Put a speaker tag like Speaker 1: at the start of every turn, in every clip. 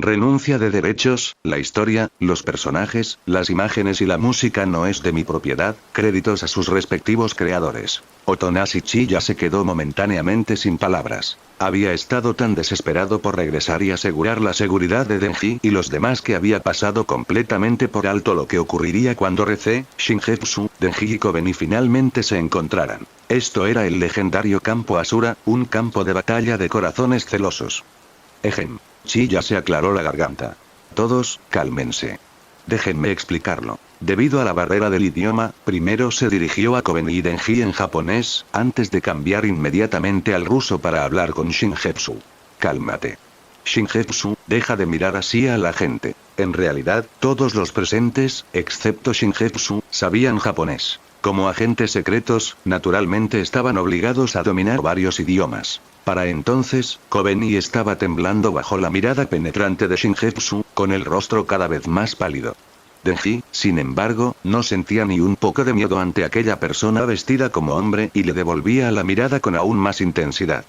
Speaker 1: Renuncia de derechos, la historia, los personajes, las imágenes y la música no es de mi propiedad, créditos a sus respectivos creadores. Otonashi Chiya se quedó momentáneamente sin palabras. Había estado tan desesperado por regresar y asegurar la seguridad de Denji y los demás que había pasado completamente por alto lo que ocurriría cuando Reze, Shingetsu, Denji y Kobeni finalmente se encontraran. Esto era el legendario campo Asura, un campo de batalla de corazones celosos. Ejem. Chiya se aclaró la garganta. Todos, cálmense. Déjenme explicarlo. Debido a la barrera del idioma, primero se dirigió a Kobeni y Denji en japonés, antes de cambiar inmediatamente al ruso para hablar con Shingetsu. Cálmate. Shingetsu, deja de mirar así a la gente. En realidad, todos los presentes, excepto Shingetsu, sabían japonés. Como agentes secretos, naturalmente estaban obligados a dominar varios idiomas. Para entonces, Kobeni estaba temblando bajo la mirada penetrante de Shingetsu, con el rostro cada vez más pálido. Denji, sin embargo, no sentía ni un poco de miedo ante aquella persona vestida como hombre y le devolvía la mirada con aún más intensidad.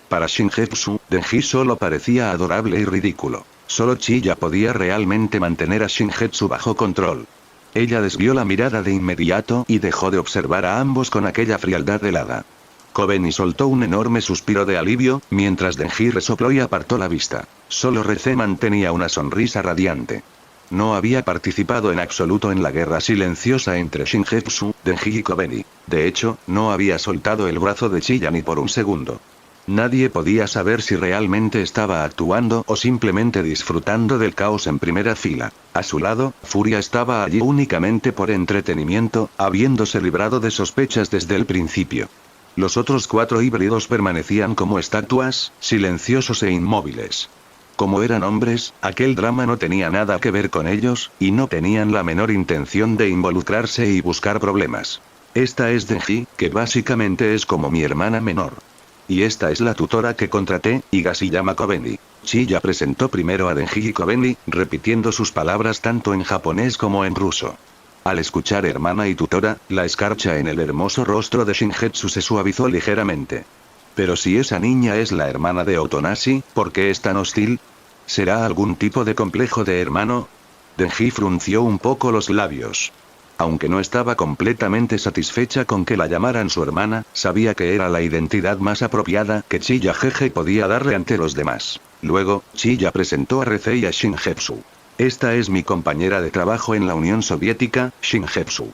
Speaker 1: Para Shingetsu, Denji solo parecía adorable y ridículo. Solo Chiya podía realmente mantener a Shingetsu bajo control. Ella desvió la mirada de inmediato y dejó de observar a ambos con aquella frialdad helada. Kobeni soltó un enorme suspiro de alivio, mientras Denji resopló y apartó la vista. Solo Reze mantenía una sonrisa radiante. No había participado en absoluto en la guerra silenciosa entre Shingetsu, Denji y Kobeni. De hecho, no había soltado el brazo de Chiya ni por un segundo. Nadie podía saber si realmente estaba actuando o simplemente disfrutando del caos en primera fila. A su lado, Furia estaba allí únicamente por entretenimiento, habiéndose librado de sospechas desde el principio. Los otros 4 híbridos permanecían como estatuas, silenciosos e inmóviles. Como eran hombres, aquel drama no tenía nada que ver con ellos, y no tenían la menor intención de involucrarse y buscar problemas. Esta es Denji, que básicamente es como mi hermana menor. Y esta es la tutora que contraté, Higashiyama Kobeni. Chiya presentó primero a Denji y Kobeni, repitiendo sus palabras tanto en japonés como en ruso. Al escuchar hermana y tutora, la escarcha en el hermoso rostro de Shingetsu se suavizó ligeramente. Pero si esa niña es la hermana de Otonashi, ¿por qué es tan hostil? ¿Será algún tipo de complejo de hermano? Denji frunció un poco los labios. Aunque no estaba completamente satisfecha con que la llamaran su hermana, sabía que era la identidad más apropiada que Chiya Jeje podía darle ante los demás. Luego, Chiya presentó a Reze y a Shingetsu. Esta es mi compañera de trabajo en la Unión Soviética, Shingetsu.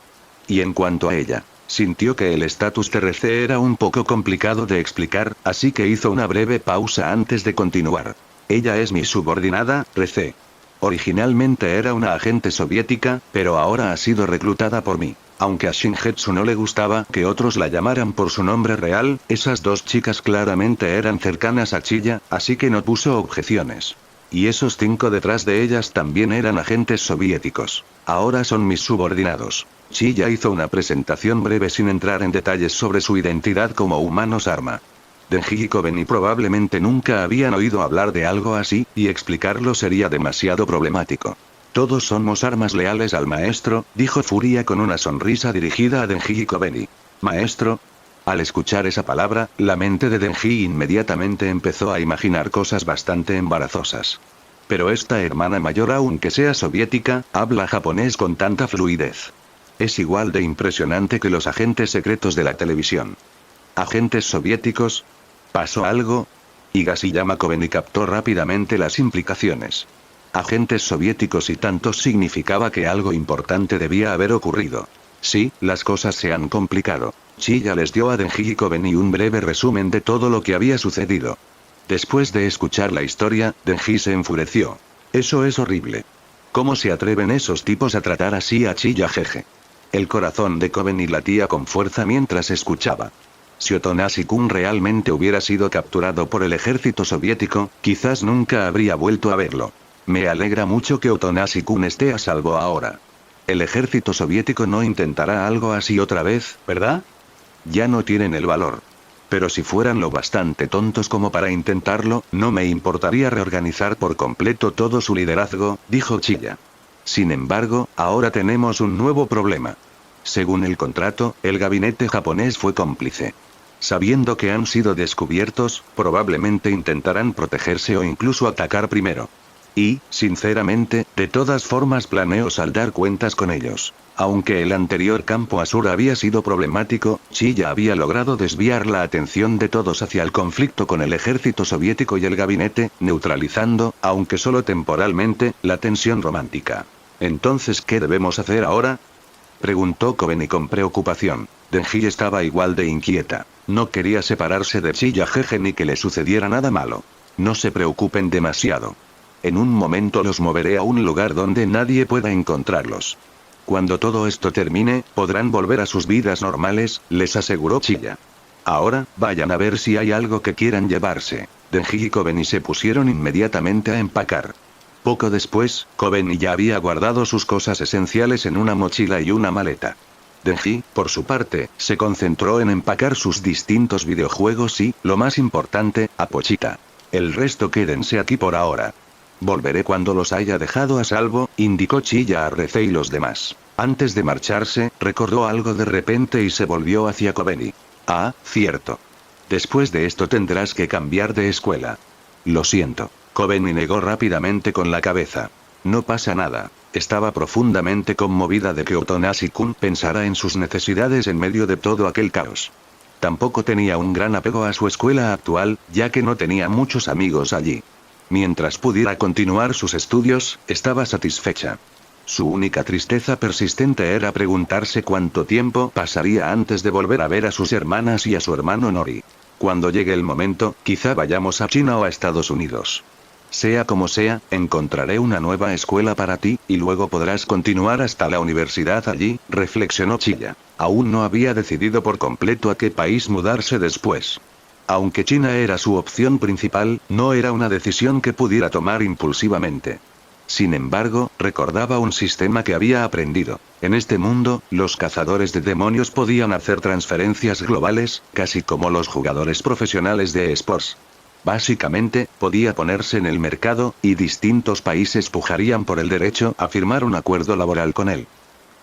Speaker 1: Y en cuanto a ella, sintió que el estatus de Reze era un poco complicado de explicar, así que hizo una breve pausa antes de continuar. Ella es mi subordinada, Reze. Originalmente era una agente soviética, pero ahora ha sido reclutada por mí. Aunque a Shingetsu no le gustaba que otros la llamaran por su nombre real, esas 2 chicas claramente eran cercanas a Chiya, así que no puso objeciones. Y esos 5 detrás de ellas también eran agentes soviéticos. Ahora son mis subordinados. Chiya hizo una presentación breve sin entrar en detalles sobre su identidad como humanos arma. Denji y Kobeni probablemente nunca habían oído hablar de algo así, y explicarlo sería demasiado problemático. Todos somos armas leales al maestro, dijo Furia con una sonrisa dirigida a Denji y Kobeni. ¿Maestro? Al escuchar esa palabra, la mente de Denji inmediatamente empezó a imaginar cosas bastante embarazosas. Pero esta hermana mayor, aunque sea soviética, habla japonés con tanta fluidez. Es igual de impresionante que los agentes secretos de la televisión. ¿Agentes soviéticos? ¿Pasó algo? Higashiyama Kobeni captó rápidamente las implicaciones. Agentes soviéticos y tantos significaba que algo importante debía haber ocurrido. Sí, las cosas se han complicado. Chiya les dio a Denji y Kobeni un breve resumen de todo lo que había sucedido. Después de escuchar la historia, Denji se enfureció. Eso es horrible. ¿Cómo se atreven esos tipos a tratar así a Chiya Jeje? El corazón de Kobeni latía con fuerza mientras escuchaba. Si Otonashi-kun realmente hubiera sido capturado por el ejército soviético, quizás nunca habría vuelto a verlo. Me alegra mucho que Otonashi-kun esté a salvo ahora. El ejército soviético no intentará algo así otra vez, ¿verdad? Ya no tienen el valor. Pero si fueran lo bastante tontos como para intentarlo, no me importaría reorganizar por completo todo su liderazgo, dijo Chiya. Sin embargo, ahora tenemos un nuevo problema. Según el contrato, el gabinete japonés fue cómplice. Sabiendo que han sido descubiertos, probablemente intentarán protegerse o incluso atacar primero. Y, sinceramente, de todas formas planeo saldar cuentas con ellos. Aunque el anterior campo Asur había sido problemático, Chilla había logrado desviar la atención de todos hacia el conflicto con el ejército soviético y el gabinete, neutralizando, aunque solo temporalmente, la tensión romántica. Entonces, ¿qué debemos hacer ahora?, preguntó Kobeni con preocupación. Denji estaba igual de inquieta. No quería separarse de Chilla jeje ni que le sucediera nada malo. No se preocupen demasiado. En un momento los moveré a un lugar donde nadie pueda encontrarlos. Cuando todo esto termine, podrán volver a sus vidas normales, les aseguró Chilla. Ahora, vayan a ver si hay algo que quieran llevarse. Denji y Kobeni se pusieron inmediatamente a empacar. Poco después, Kobeni ya había guardado sus cosas esenciales en una mochila y una maleta. Denji, por su parte, se concentró en empacar sus distintos videojuegos y, lo más importante, a Pochita. El resto quédense aquí por ahora. Volveré cuando los haya dejado a salvo, indicó Chilla a Rece y los demás. Antes de marcharse, recordó algo de repente y se volvió hacia Kobeni. Ah, cierto. Después de esto tendrás que cambiar de escuela. Lo siento. Kobeni negó rápidamente con la cabeza. No pasa nada. Estaba profundamente conmovida de que Otonashi-kun pensara en sus necesidades en medio de todo aquel caos. Tampoco tenía un gran apego a su escuela actual, ya que no tenía muchos amigos allí. Mientras pudiera continuar sus estudios, estaba satisfecha. Su única tristeza persistente era preguntarse cuánto tiempo pasaría antes de volver a ver a sus hermanas y a su hermano Nori. Cuando llegue el momento, quizá vayamos a China o a Estados Unidos. Sea como sea, encontraré una nueva escuela para ti, y luego podrás continuar hasta la universidad allí, reflexionó Chilla. Aún no había decidido por completo a qué país mudarse después. Aunque China era su opción principal, no era una decisión que pudiera tomar impulsivamente. Sin embargo, recordaba un sistema que había aprendido. En este mundo, los cazadores de demonios podían hacer transferencias globales, casi como los jugadores profesionales de esports. Básicamente, podía ponerse en el mercado, y distintos países pujarían por el derecho a firmar un acuerdo laboral con él.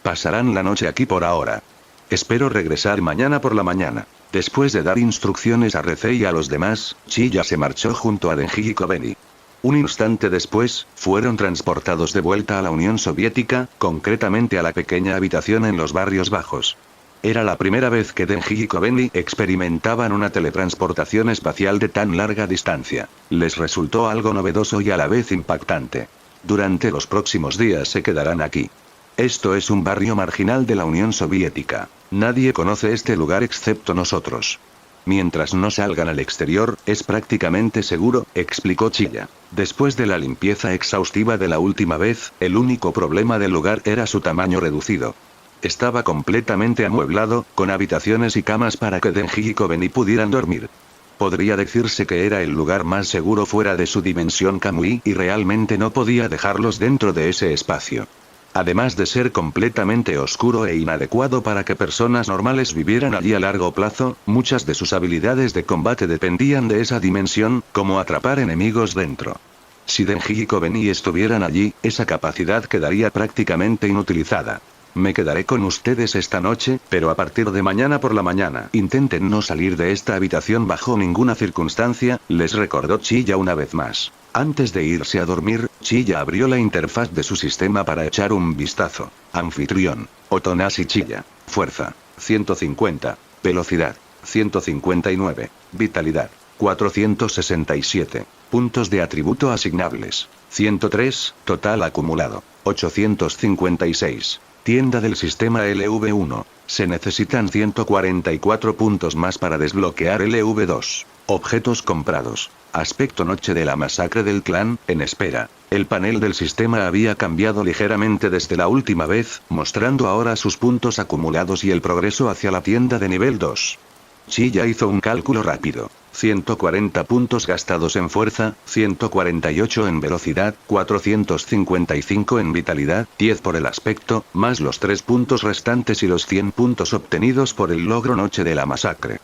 Speaker 1: Pasarán la noche aquí por ahora. Espero regresar mañana por la mañana. Después de dar instrucciones a Rece y a los demás, Chilla se marchó junto a Denji y Kobeni. Un instante después, fueron transportados de vuelta a la Unión Soviética, concretamente a la pequeña habitación en los barrios bajos. Era la primera vez que Denji y Kobeni experimentaban una teletransportación espacial de tan larga distancia. Les resultó algo novedoso y a la vez impactante. Durante los próximos días se quedarán aquí. Esto es un barrio marginal de la Unión Soviética. Nadie conoce este lugar excepto nosotros. Mientras no salgan al exterior, es prácticamente seguro, explicó Chilla. Después de la limpieza exhaustiva de la última vez, el único problema del lugar era su tamaño reducido. Estaba completamente amueblado, con habitaciones y camas para que Denji y Kobeni pudieran dormir. Podría decirse que era el lugar más seguro fuera de su dimensión Kamui y realmente no podía dejarlos dentro de ese espacio. Además de ser completamente oscuro e inadecuado para que personas normales vivieran allí a largo plazo, muchas de sus habilidades de combate dependían de esa dimensión, como atrapar enemigos dentro. Si Denji y Kobeni estuvieran allí, esa capacidad quedaría prácticamente inutilizada. Me quedaré con ustedes esta noche, pero a partir de mañana por la mañana intenten no salir de esta habitación bajo ninguna circunstancia, les recordó Chilla una vez más. Antes de irse a dormir, Chilla abrió la interfaz de su sistema para echar un vistazo. Anfitrión. Otonashi Chilla. Fuerza. 150. Velocidad. 159. Vitalidad. 467. Puntos de atributo asignables. 103. Total acumulado. 856. Tienda del sistema LV1. Se necesitan 144 puntos más para desbloquear LV2. Objetos comprados. Aspecto noche de la masacre del clan, en espera. El panel del sistema había cambiado ligeramente desde la última vez, mostrando ahora sus puntos acumulados y el progreso hacia la tienda de nivel 2. Chilla hizo un cálculo rápido. 140 puntos gastados en fuerza, 148 en velocidad, 455 en vitalidad, 10 por el aspecto, más los 3 puntos restantes y los 100 puntos obtenidos por el logro noche de la masacre.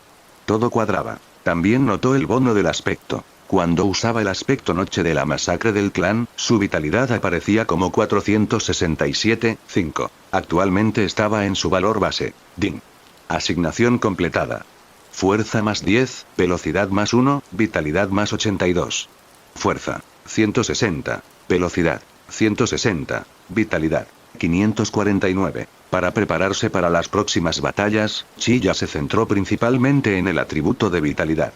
Speaker 1: Todo cuadraba. También notó el bono del aspecto. Cuando usaba el aspecto noche de la masacre del clan, su vitalidad aparecía como 467,5. Actualmente estaba en su valor base. DIN. Asignación completada. Fuerza más 10, velocidad más 1, vitalidad más 82. Fuerza. 160. Velocidad. 160. Vitalidad. 549. Para prepararse para las próximas batallas, Chilla se centró principalmente en el atributo de vitalidad.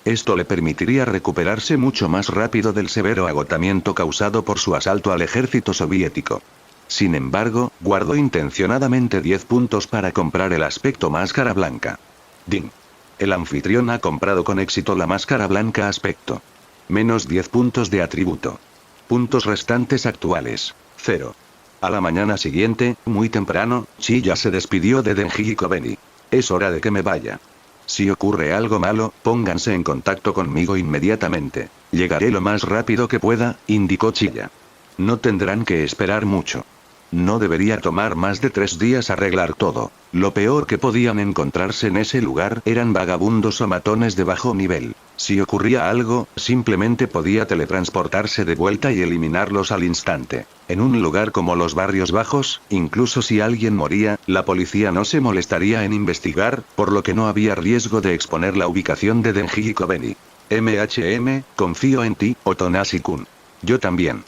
Speaker 1: Esto le permitiría recuperarse mucho más rápido del severo agotamiento causado por su asalto al ejército soviético. Sin embargo, guardó intencionadamente 10 puntos para comprar el aspecto máscara blanca. Ding. El anfitrión ha comprado con éxito la máscara blanca aspecto. Menos 10 puntos de atributo. Puntos restantes actuales. 0. A la mañana siguiente, muy temprano, Chilla se despidió de Denji y Kobeni. Es hora de que me vaya. Si ocurre algo malo, pónganse en contacto conmigo inmediatamente. Llegaré lo más rápido que pueda, indicó Chilla. No tendrán que esperar mucho. No debería tomar más de 3 días arreglar todo. Lo peor que podían encontrarse en ese lugar eran vagabundos o matones de bajo nivel. Si ocurría algo, simplemente podía teletransportarse de vuelta y eliminarlos al instante. En un lugar como los barrios bajos, incluso si alguien moría, la policía no se molestaría en investigar, por lo que no había riesgo de exponer la ubicación de Denji y Kobeni. Confío en ti, Otonashi-kun. Yo también.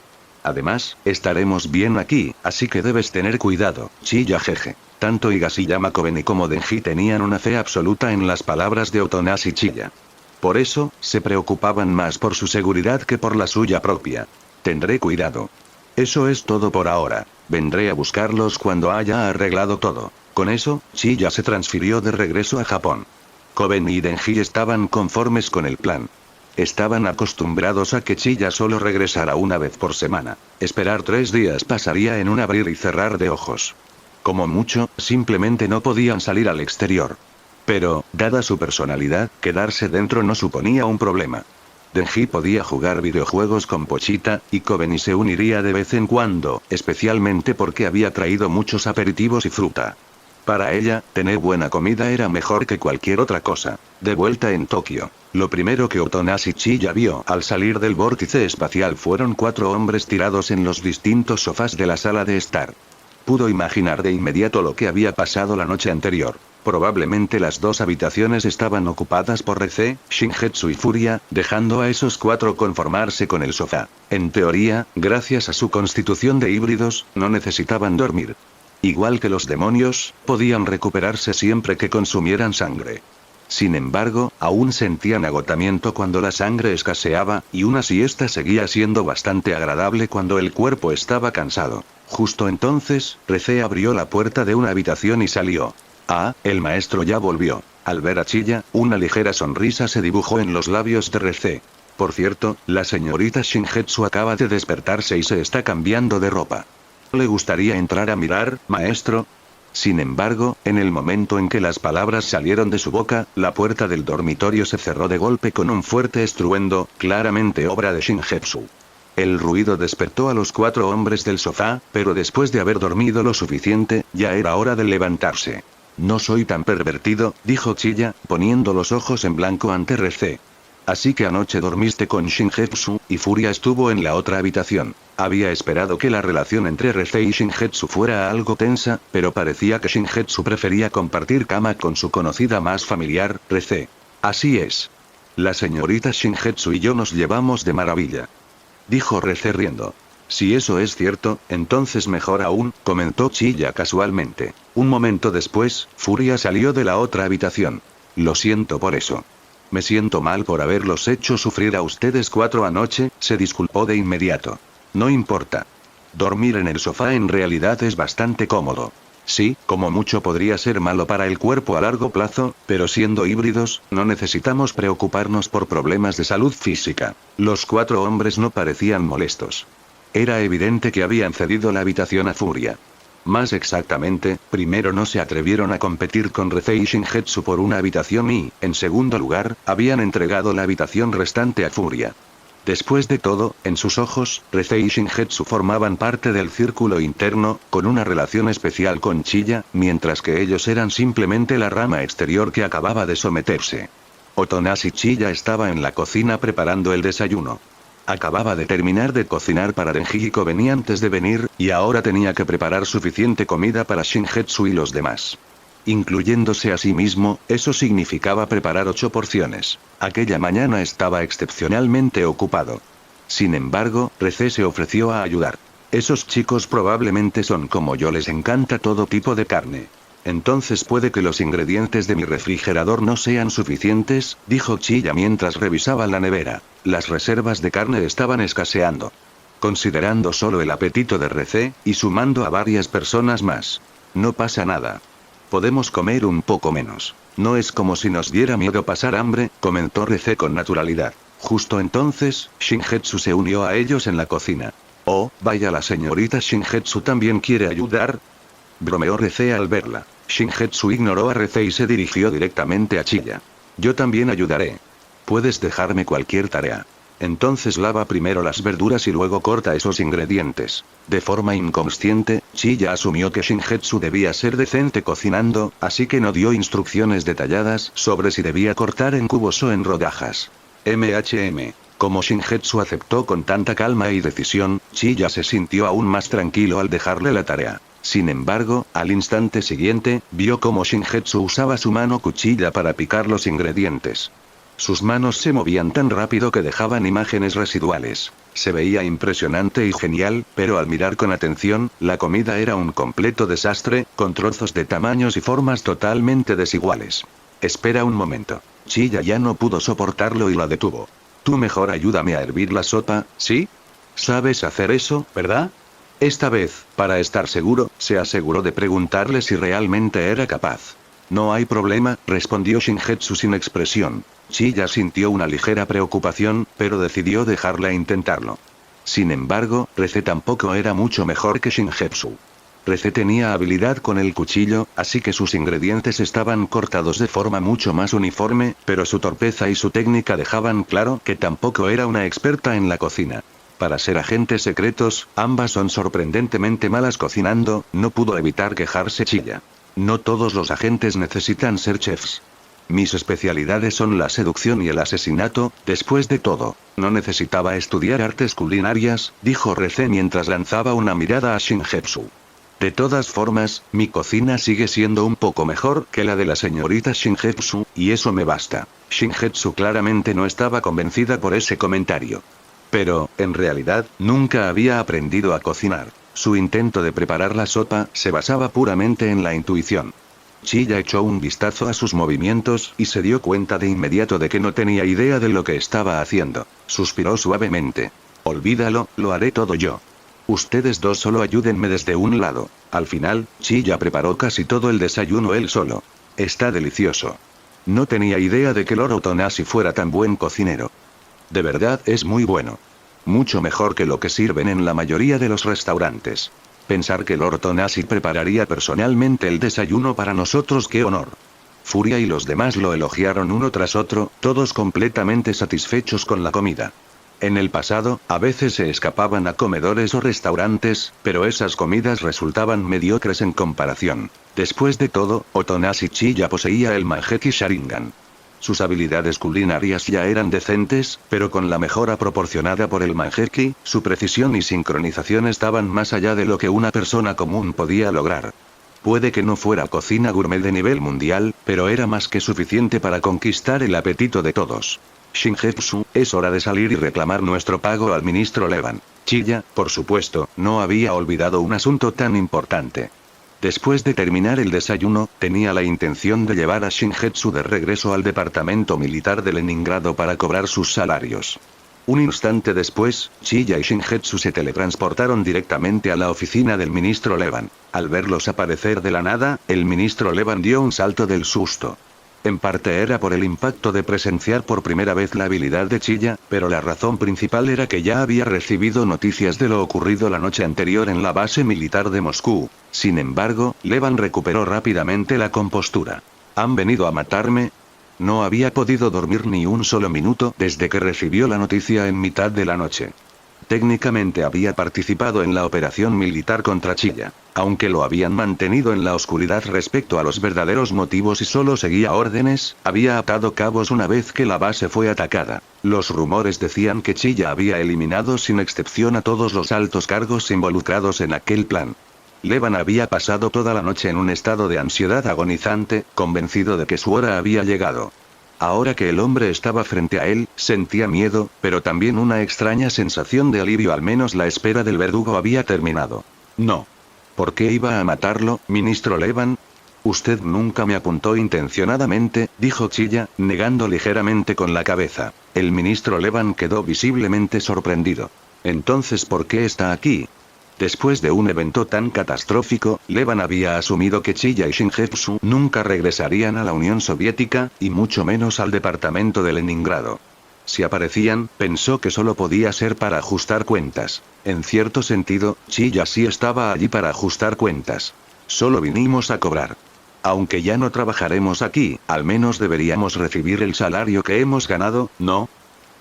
Speaker 1: Además, estaremos bien aquí, así que debes tener cuidado, Chilla jeje. Tanto Higashiyama Kobeni como Denji tenían una fe absoluta en las palabras de Otonashi Chilla. Por eso, se preocupaban más por su seguridad que por la suya propia. Tendré cuidado. Eso es todo por ahora. Vendré a buscarlos cuando haya arreglado todo. Con eso, Chilla se transfirió de regreso a Japón. Kobeni y Denji estaban conformes con el plan. Estaban acostumbrados a que Chilla solo regresara una vez por semana. Esperar 3 días pasaría en un abrir y cerrar de ojos. Como mucho, simplemente no podían salir al exterior. Pero, dada su personalidad, quedarse dentro no suponía un problema. Denji podía jugar videojuegos con Pochita, y Kobeni se uniría de vez en cuando, especialmente porque había traído muchos aperitivos y fruta. Para ella, tener buena comida era mejor que cualquier otra cosa. De vuelta en Tokio, lo primero que Otonashi Chilla vio al salir del vórtice espacial fueron 4 hombres tirados en los distintos sofás de la sala de estar. Pudo imaginar de inmediato lo que había pasado la noche anterior. Probablemente las 2 habitaciones estaban ocupadas por Reze, Shingetsu y Furia, dejando a esos 4 conformarse con el sofá. En teoría, gracias a su constitución de híbridos, no necesitaban dormir. Igual que los demonios, podían recuperarse siempre que consumieran sangre. Sin embargo, aún sentían agotamiento cuando la sangre escaseaba, y una siesta seguía siendo bastante agradable cuando el cuerpo estaba cansado. Justo entonces, Reze abrió la puerta de una habitación y salió. Ah, el maestro ya volvió. Al ver a Chilla, una ligera sonrisa se dibujó en los labios de Reze. Por cierto, la señorita Shingetsu acaba de despertarse y se está cambiando de ropa. ¿Le gustaría entrar a mirar, maestro? Sin embargo, en el momento en que las palabras salieron de su boca, la puerta del dormitorio se cerró de golpe con un fuerte estruendo, claramente obra de Shingetsu. El ruido despertó a los 4 hombres del sofá, pero después de haber dormido lo suficiente, ya era hora de levantarse. No soy tan pervertido, dijo Chilla, poniendo los ojos en blanco ante Reze. Así que anoche dormiste con Shingetsu, y Furia estuvo en la otra habitación. Había esperado que la relación entre Reze y Shingetsu fuera algo tensa, pero parecía que Shingetsu prefería compartir cama con su conocida más familiar, Reze. Así es. La señorita Shingetsu y yo nos llevamos de maravilla. Dijo Reze riendo. Si eso es cierto, entonces mejor aún, comentó Chilla casualmente. Un momento después, Furia salió de la otra habitación. Lo siento por eso. Me siento mal por haberlos hecho sufrir a ustedes 4 anoche, se disculpó de inmediato. No importa. Dormir en el sofá en realidad es bastante cómodo. Sí, como mucho podría ser malo para el cuerpo a largo plazo, pero siendo híbridos, no necesitamos preocuparnos por problemas de salud física. Los 4 hombres no parecían molestos. Era evidente que habían cedido la habitación a Furia. Más exactamente, primero no se atrevieron a competir con Reze y Shingetsu por una habitación y, en segundo lugar, habían entregado la habitación restante a Furia. Después de todo, en sus ojos, Reze y Shingetsu formaban parte del círculo interno, con una relación especial con Chilla, mientras que ellos eran simplemente la rama exterior que acababa de someterse. Otonashi Chilla estaba en la cocina preparando el desayuno. Acababa de terminar de cocinar para Denji y Kobeni antes de venir, y ahora tenía que preparar suficiente comida para Shingetsu y los demás. Incluyéndose a sí mismo, eso significaba preparar 8 porciones. Aquella mañana estaba excepcionalmente ocupado. Sin embargo, Rece se ofreció a ayudar. Esos chicos probablemente son como yo, les encanta todo tipo de carne. Entonces puede que los ingredientes de mi refrigerador no sean suficientes, dijo Chilla mientras revisaba la nevera. Las reservas de carne estaban escaseando. Considerando solo el apetito de Rece, y sumando a varias personas más. No pasa nada. Podemos comer un poco menos. No es como si nos diera miedo pasar hambre, comentó Rece con naturalidad. Justo entonces, Shingetsu se unió a ellos en la cocina. Oh, vaya, la señorita Shingetsu también quiere ayudar. Bromeó Rece al verla. Shingetsu ignoró a Rece y se dirigió directamente a Chilla. Yo también ayudaré. Puedes dejarme cualquier tarea. Entonces lava primero las verduras y luego corta esos ingredientes. De forma inconsciente, Chilla asumió que Shingetsu debía ser decente cocinando, así que no dio instrucciones detalladas sobre si debía cortar en cubos o en rodajas. Como Shingetsu aceptó con tanta calma y decisión, Chilla se sintió aún más tranquilo al dejarle la tarea. Sin embargo, al instante siguiente, vio cómo Shingetsu usaba su mano cuchilla para picar los ingredientes. Sus manos se movían tan rápido que dejaban imágenes residuales. Se veía impresionante y genial, pero al mirar con atención, la comida era un completo desastre, con trozos de tamaños y formas totalmente desiguales. Espera un momento. Chilla ya no pudo soportarlo y la detuvo. Tú mejor ayúdame a hervir la sopa, ¿sí? ¿Sabes hacer eso, verdad? Esta vez, para estar seguro, se aseguró de preguntarle si realmente era capaz. No hay problema, respondió Shingetsu sin expresión. Chilla sintió una ligera preocupación, pero decidió dejarla intentarlo. Sin embargo, Rece tampoco era mucho mejor que Shingetsu. Rece tenía habilidad con el cuchillo, así que sus ingredientes estaban cortados de forma mucho más uniforme, pero su torpeza y su técnica dejaban claro que tampoco era una experta en la cocina. Para ser agentes secretos, ambas son sorprendentemente malas cocinando, no pudo evitar quejarse Chilla. No todos los agentes necesitan ser chefs. Mis especialidades son la seducción y el asesinato, después de todo. No necesitaba estudiar artes culinarias, dijo Rece mientras lanzaba una mirada a Shingetsu. De todas formas, mi cocina sigue siendo un poco mejor que la de la señorita Shingetsu, y eso me basta. Shingetsu claramente no estaba convencida por ese comentario. Pero, en realidad, nunca había aprendido a cocinar. Su intento de preparar la sopa se basaba puramente en la intuición. Chilla echó un vistazo a sus movimientos y se dio cuenta de inmediato de que no tenía idea de lo que estaba haciendo. Suspiró suavemente. Olvídalo, lo haré todo yo. Ustedes dos solo ayúdenme desde un lado. Al final, Chilla preparó casi todo el desayuno él solo. Está delicioso. No tenía idea de que Lord Otonashi fuera tan buen cocinero. De verdad es muy bueno. Mucho mejor que lo que sirven en la mayoría de los restaurantes. Pensar que Lord Otonashi prepararía personalmente el desayuno para nosotros, qué honor. Furia y los demás lo elogiaron uno tras otro, todos completamente satisfechos con la comida. En el pasado, a veces se escapaban a comedores o restaurantes, pero esas comidas resultaban mediocres en comparación. Después de todo, Otonashi Chilla poseía el Mangekyou Sharingan. Sus habilidades culinarias ya eran decentes, pero con la mejora proporcionada por el Mangekyou, su precisión y sincronización estaban más allá de lo que una persona común podía lograr. Puede que no fuera cocina gourmet de nivel mundial, pero era más que suficiente para conquistar el apetito de todos. Shingetsu, es hora de salir y reclamar nuestro pago al ministro Levan. Chilla, por supuesto, no había olvidado un asunto tan importante. Después de terminar el desayuno, tenía la intención de llevar a Shingetsu de regreso al departamento militar de Leningrado para cobrar sus salarios. Un instante después, Chilla y Shingetsu se teletransportaron directamente a la oficina del ministro Levan. Al verlos aparecer de la nada, el ministro Levan dio un salto del susto. En parte era por el impacto de presenciar por primera vez la habilidad de Chilla, pero la razón principal era que ya había recibido noticias de lo ocurrido la noche anterior en la base militar de Moscú. Sin embargo, Levan recuperó rápidamente la compostura. ¿Han venido a matarme? No había podido dormir ni un solo minuto desde que recibió la noticia en mitad de la noche. Técnicamente había participado en la operación militar contra Chilla, aunque lo habían mantenido en la oscuridad respecto a los verdaderos motivos y solo seguía órdenes, había atado cabos una vez que la base fue atacada. Los rumores decían que Chilla había eliminado sin excepción a todos los altos cargos involucrados en aquel plan. Levan había pasado toda la noche en un estado de ansiedad agonizante, convencido de que su hora había llegado. Ahora que el hombre estaba frente a él, sentía miedo, pero también una extraña sensación de alivio, al menos la espera del verdugo había terminado. No. ¿Por qué iba a matarlo, ministro Levan? Usted nunca me apuntó intencionadamente, dijo Chilla, negando ligeramente con la cabeza. El ministro Levan quedó visiblemente sorprendido. Entonces, ¿por qué está aquí? Después de un evento tan catastrófico, Levan había asumido que Chilla y Shingetsu nunca regresarían a la Unión Soviética, y mucho menos al departamento de Leningrado. Si aparecían, pensó que solo podía ser para ajustar cuentas. En cierto sentido, Chilla sí estaba allí para ajustar cuentas. Solo vinimos a cobrar. Aunque ya no trabajaremos aquí, al menos deberíamos recibir el salario que hemos ganado, ¿no?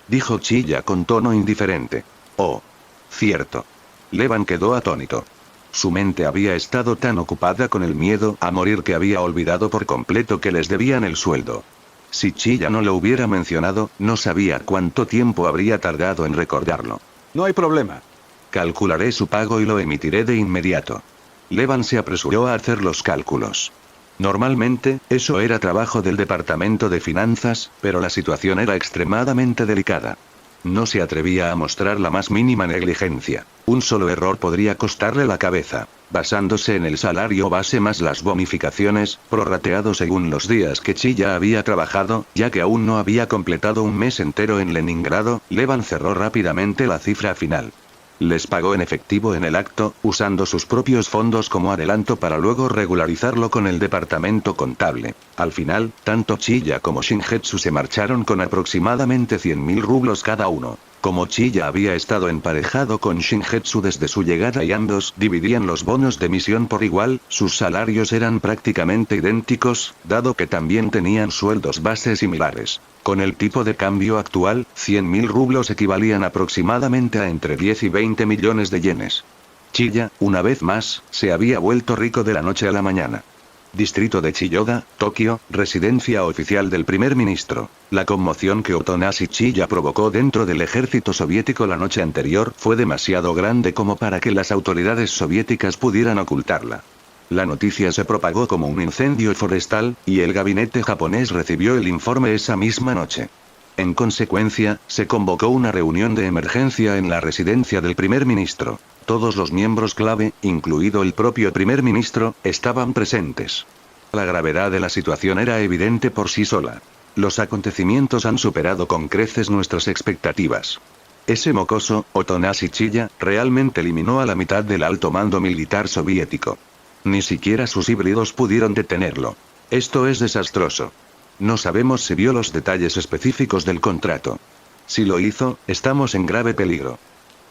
Speaker 1: Dijo Chilla con tono indiferente. Oh. Cierto. Levan quedó atónito. Su mente había estado tan ocupada con el miedo a morir que había olvidado por completo que les debían el sueldo. Si Chilla no lo hubiera mencionado, no sabía cuánto tiempo habría tardado en recordarlo.
Speaker 2: No hay problema.
Speaker 1: Calcularé su pago y lo emitiré de inmediato. Levan se apresuró a hacer los cálculos. Normalmente, eso era trabajo del departamento de finanzas, pero la situación era extremadamente delicada. No se atrevía a mostrar la más mínima negligencia. Un solo error podría costarle la cabeza. Basándose en el salario base más las bonificaciones, prorrateado según los días que Chilla había trabajado, ya que aún no había completado un mes entero en Leningrado, Levan cerró rápidamente la cifra final. Les pagó en efectivo en el acto, usando sus propios fondos como adelanto para luego regularizarlo con el departamento contable. Al final, tanto Chilla como Shingetsu se marcharon con aproximadamente 100.000 rublos cada uno. Como Chilla había estado emparejado con Shingetsu desde su llegada y ambos dividían los bonos de misión por igual, sus salarios eran prácticamente idénticos, dado que también tenían sueldos base similares. Con el tipo de cambio actual, 100.000 rublos equivalían aproximadamente a entre 10 y 20 millones de yenes. Chilla, una vez más, se había vuelto rico de la noche a la mañana. Distrito de Chiyoda, Tokio, residencia oficial del primer ministro. La conmoción que Otonashi Chilla provocó dentro del ejército soviético la noche anterior fue demasiado grande como para que las autoridades soviéticas pudieran ocultarla. La noticia se propagó como un incendio forestal, y el gabinete japonés recibió el informe esa misma noche. En consecuencia, se convocó una reunión de emergencia en la residencia del primer ministro. Todos los miembros clave, incluido el propio primer ministro, estaban presentes. La gravedad de la situación era evidente por sí sola. Los acontecimientos han superado con creces nuestras expectativas. Ese mocoso, Otonashi Chilla, realmente eliminó a la mitad del alto mando militar soviético. Ni siquiera sus híbridos pudieron detenerlo. Esto es desastroso. No sabemos si vio los detalles específicos del contrato. Si lo hizo, estamos en grave peligro.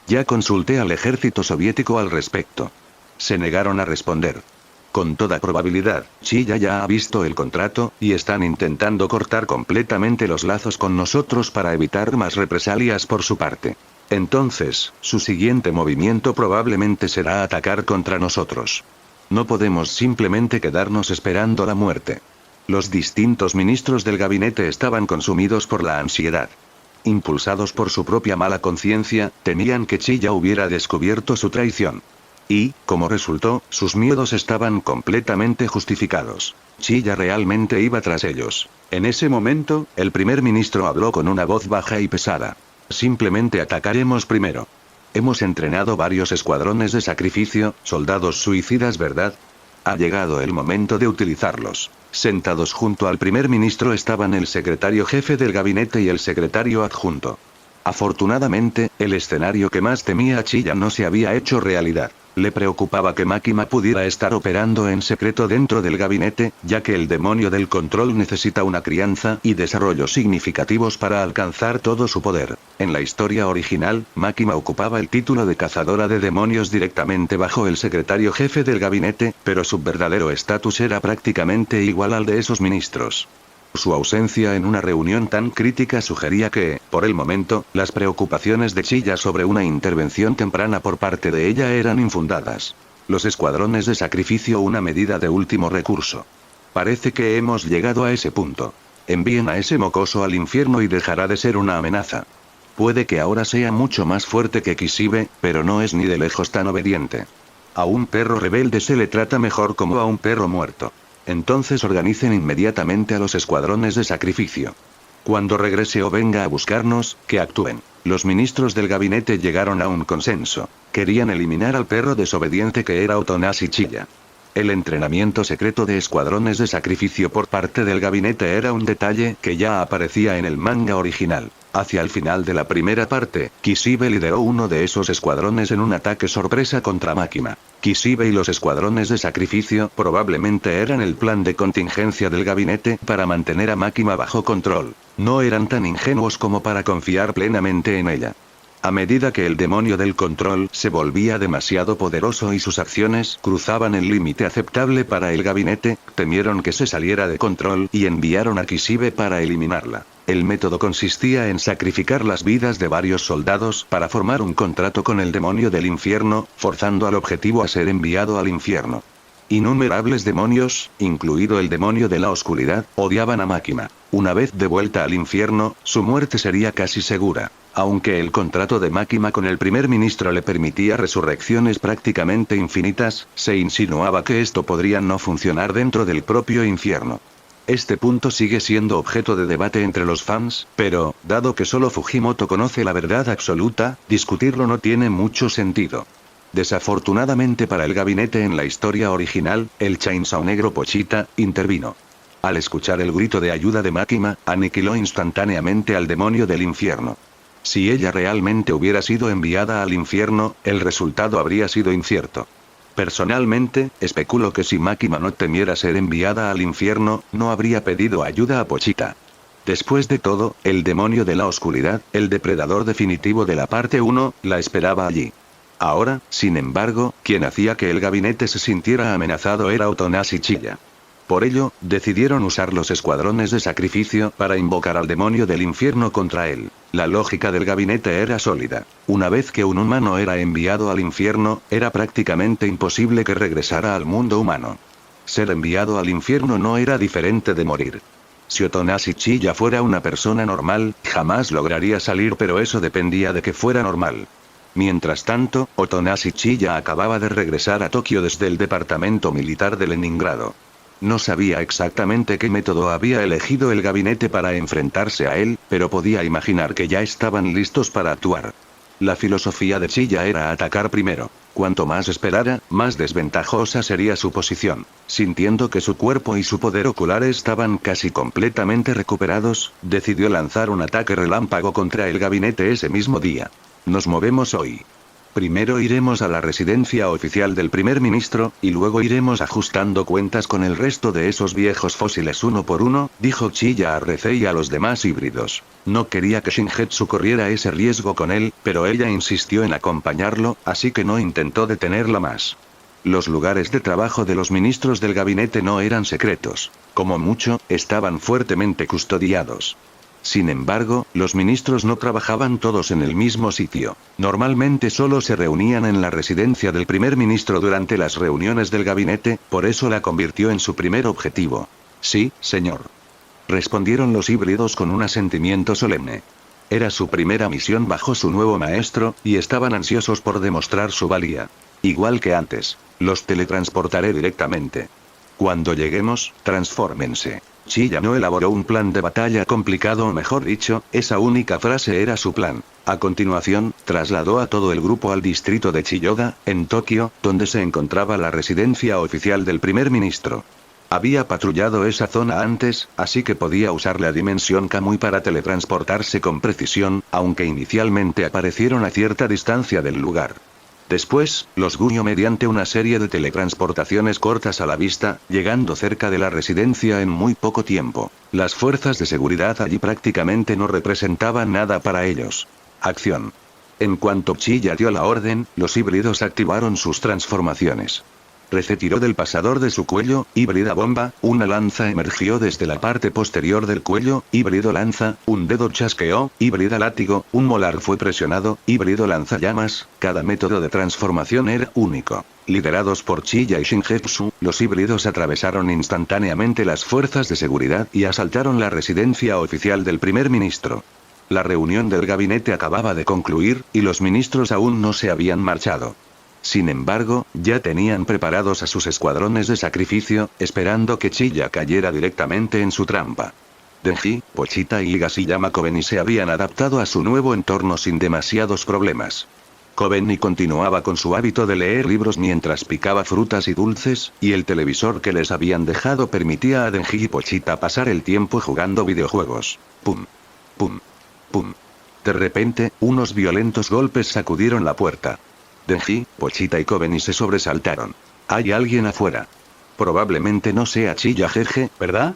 Speaker 1: Ya consulté al ejército soviético al respecto. Se negaron a responder. Con toda probabilidad, Chilla ya ha visto el contrato, y están intentando cortar completamente los lazos con nosotros para evitar más represalias por su parte. Entonces, su siguiente movimiento probablemente será atacar contra nosotros. No podemos simplemente quedarnos esperando la muerte. Los distintos ministros del gabinete estaban consumidos por la ansiedad. Impulsados por su propia mala conciencia, temían que Chilla hubiera descubierto su traición. Y, como resultó, sus miedos estaban completamente justificados. Chilla realmente iba tras ellos. En ese momento, el primer ministro habló con una voz baja y pesada. Simplemente atacaremos primero. Hemos entrenado varios escuadrones de sacrificio, soldados suicidas, ¿verdad? Ha llegado el momento de utilizarlos. Sentados junto al primer ministro estaban el secretario jefe del gabinete y el secretario adjunto. Afortunadamente, el escenario que más temía Chilla no se había hecho realidad. Le preocupaba que Makima pudiera estar operando en secreto dentro del gabinete, ya que el demonio del control necesita una crianza y desarrollo significativos para alcanzar todo su poder. En la historia original, Makima ocupaba el título de cazadora de demonios directamente bajo el secretario jefe del gabinete, pero su verdadero estatus era prácticamente igual al de esos ministros. Su ausencia en una reunión tan crítica sugería que, por el momento, las preocupaciones de Chilla sobre una intervención temprana por parte de ella eran infundadas. Los escuadrones de sacrificio, una medida de último recurso. Parece que hemos llegado a ese punto. Envíen a ese mocoso al infierno y dejará de ser una amenaza. Puede que ahora sea mucho más fuerte que Kishibe, pero no es ni de lejos tan obediente. A un perro rebelde se le trata mejor como a un perro muerto. Entonces organicen inmediatamente a los escuadrones de sacrificio. Cuando regrese o venga a buscarnos, que actúen. Los ministros del gabinete llegaron a un consenso. Querían eliminar al perro desobediente que era Otonashi Chiya. El entrenamiento secreto de escuadrones de sacrificio por parte del gabinete era un detalle que ya aparecía en el manga original. Hacia el final de la primera parte, Kishibe lideró uno de esos escuadrones en un ataque sorpresa contra Makima. Kishibe y los escuadrones de sacrificio probablemente eran el plan de contingencia del gabinete para mantener a Makima bajo control. No eran tan ingenuos como para confiar plenamente en ella. A medida que el demonio del control se volvía demasiado poderoso y sus acciones cruzaban el límite aceptable para el gabinete, temieron que se saliera de control y enviaron a Kishibe para eliminarla. El método consistía en sacrificar las vidas de varios soldados para formar un contrato con el demonio del infierno, forzando al objetivo a ser enviado al infierno. Innumerables demonios, incluido el demonio de la oscuridad, odiaban a Makima. Una vez de vuelta al infierno, su muerte sería casi segura. Aunque el contrato de Makima con el primer ministro le permitía resurrecciones prácticamente infinitas, se insinuaba que esto podría no funcionar dentro del propio infierno. Este punto sigue siendo objeto de debate entre los fans, pero, dado que solo Fujimoto conoce la verdad absoluta, discutirlo no tiene mucho sentido. Desafortunadamente para el gabinete en la historia original, el Chainsaw Negro Pochita intervino. Al escuchar el grito de ayuda de Makima, aniquiló instantáneamente al demonio del infierno. Si ella realmente hubiera sido enviada al infierno, el resultado habría sido incierto. Personalmente, especulo que si Makima no temiera ser enviada al infierno, no habría pedido ayuda a Pochita. Después de todo, el demonio de la oscuridad, el depredador definitivo de la parte 1, la esperaba allí. Ahora, sin embargo, quien hacía que el gabinete se sintiera amenazado era Otonashi Chiya. Por ello, decidieron usar los escuadrones de sacrificio para invocar al demonio del infierno contra él. La lógica del gabinete era sólida. Una vez que un humano era enviado al infierno, era prácticamente imposible que regresara al mundo humano. Ser enviado al infierno no era diferente de morir. Si Otonashi Chiya fuera una persona normal, jamás lograría salir, pero eso dependía de que fuera normal. Mientras tanto, Otonashi Chiya acababa de regresar a Tokio desde el departamento militar de Leningrado. No sabía exactamente qué método había elegido el gabinete para enfrentarse a él, pero podía imaginar que ya estaban listos para actuar. La filosofía de Chiya era atacar primero. Cuanto más esperara, más desventajosa sería su posición. Sintiendo que su cuerpo y su poder ocular estaban casi completamente recuperados, decidió lanzar un ataque relámpago contra el gabinete ese mismo día. Nos movemos hoy. Primero iremos a la residencia oficial del primer ministro, y luego iremos ajustando cuentas con el resto de esos viejos fósiles uno por uno, dijo Chiya a Reze y a los demás híbridos. No quería que Shingetsu corriera ese riesgo con él, pero ella insistió en acompañarlo, así que no intentó detenerla más. Los lugares de trabajo de los ministros del gabinete no eran secretos. Como mucho, estaban fuertemente custodiados. Sin embargo, los ministros no trabajaban todos en el mismo sitio. Normalmente solo se reunían en la residencia del primer ministro durante las reuniones del gabinete, por eso la convirtió en su primer objetivo. Sí, señor. Respondieron los híbridos con un asentimiento solemne. Era su primera misión bajo su nuevo maestro, y estaban ansiosos por demostrar su valía. Igual que antes, los teletransportaré directamente. Cuando lleguemos, transfórmense. Chiya no elaboró un plan de batalla complicado, o mejor dicho, esa única frase era su plan. A continuación, trasladó a todo el grupo al distrito de Chiyoda, en Tokio, donde se encontraba la residencia oficial del primer ministro. Había patrullado esa zona antes, así que podía usar la dimensión Kamui para teletransportarse con precisión, aunque inicialmente aparecieron a cierta distancia del lugar. Después, los guió mediante una serie de teletransportaciones cortas a la vista, llegando cerca de la residencia en muy poco tiempo. Las fuerzas de seguridad allí prácticamente no representaban nada para ellos. Acción. En cuanto Chiya dio la orden, los híbridos activaron sus transformaciones. Reze tiró del pasador de su cuello, híbrida bomba, una lanza emergió desde la parte posterior del cuello, híbrido lanza, un dedo chasqueó, híbrida látigo, un molar fue presionado, híbrido lanzallamas, cada método de transformación era único. Liderados por Chiya y Shingetsu, los híbridos atravesaron instantáneamente las fuerzas de seguridad y asaltaron la residencia oficial del primer ministro. La reunión del gabinete acababa de concluir, y los ministros aún no se habían marchado. Sin embargo, ya tenían preparados a sus escuadrones de sacrificio, esperando que Chiya cayera directamente en su trampa. Denji, Pochita y Higashiyama Kobeni se habían adaptado a su nuevo entorno sin demasiados problemas. Kobeni continuaba con su hábito de leer libros mientras picaba frutas y dulces, y el televisor que les habían dejado permitía a Denji y Pochita pasar el tiempo jugando videojuegos. Pum. Pum. Pum. De repente, unos violentos golpes sacudieron la puerta. Denji, Pochita y Kobeni se sobresaltaron. «Hay alguien afuera». «Probablemente no sea Chiya jeje, ¿verdad?»,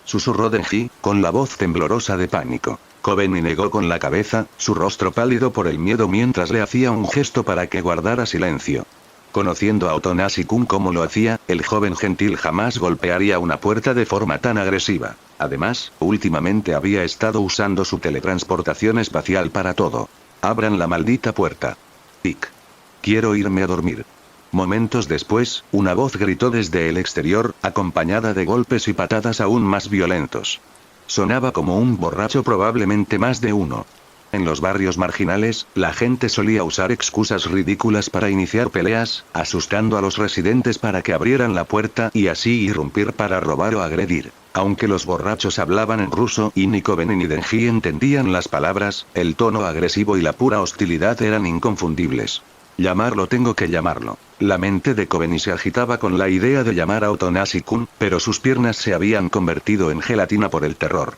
Speaker 1: susurró Denji, con la voz temblorosa de pánico. Kobeni negó con la cabeza, su rostro pálido por el miedo mientras le hacía un gesto para que guardara silencio. Conociendo a Otonashi-kun como lo hacía, el joven gentil jamás golpearía una puerta de forma tan agresiva. Además, últimamente había estado usando su teletransportación espacial para todo. «Abran la maldita puerta». «Tic. Quiero irme a dormir». Momentos después, una voz gritó desde el exterior, acompañada de golpes y patadas aún más violentos. Sonaba como un borracho, probablemente más de uno. En los barrios marginales, la gente solía usar excusas ridículas para iniciar peleas, asustando a los residentes para que abrieran la puerta y así irrumpir para robar o agredir. Aunque los borrachos hablaban en ruso y ni Kobeni ni Denji entendían las palabras, el tono agresivo y la pura hostilidad eran inconfundibles. «Llamarlo, tengo que llamarlo». La mente de Kobeni se agitaba con la idea de llamar a Otonashi-kun, pero sus piernas se habían convertido en gelatina por el terror.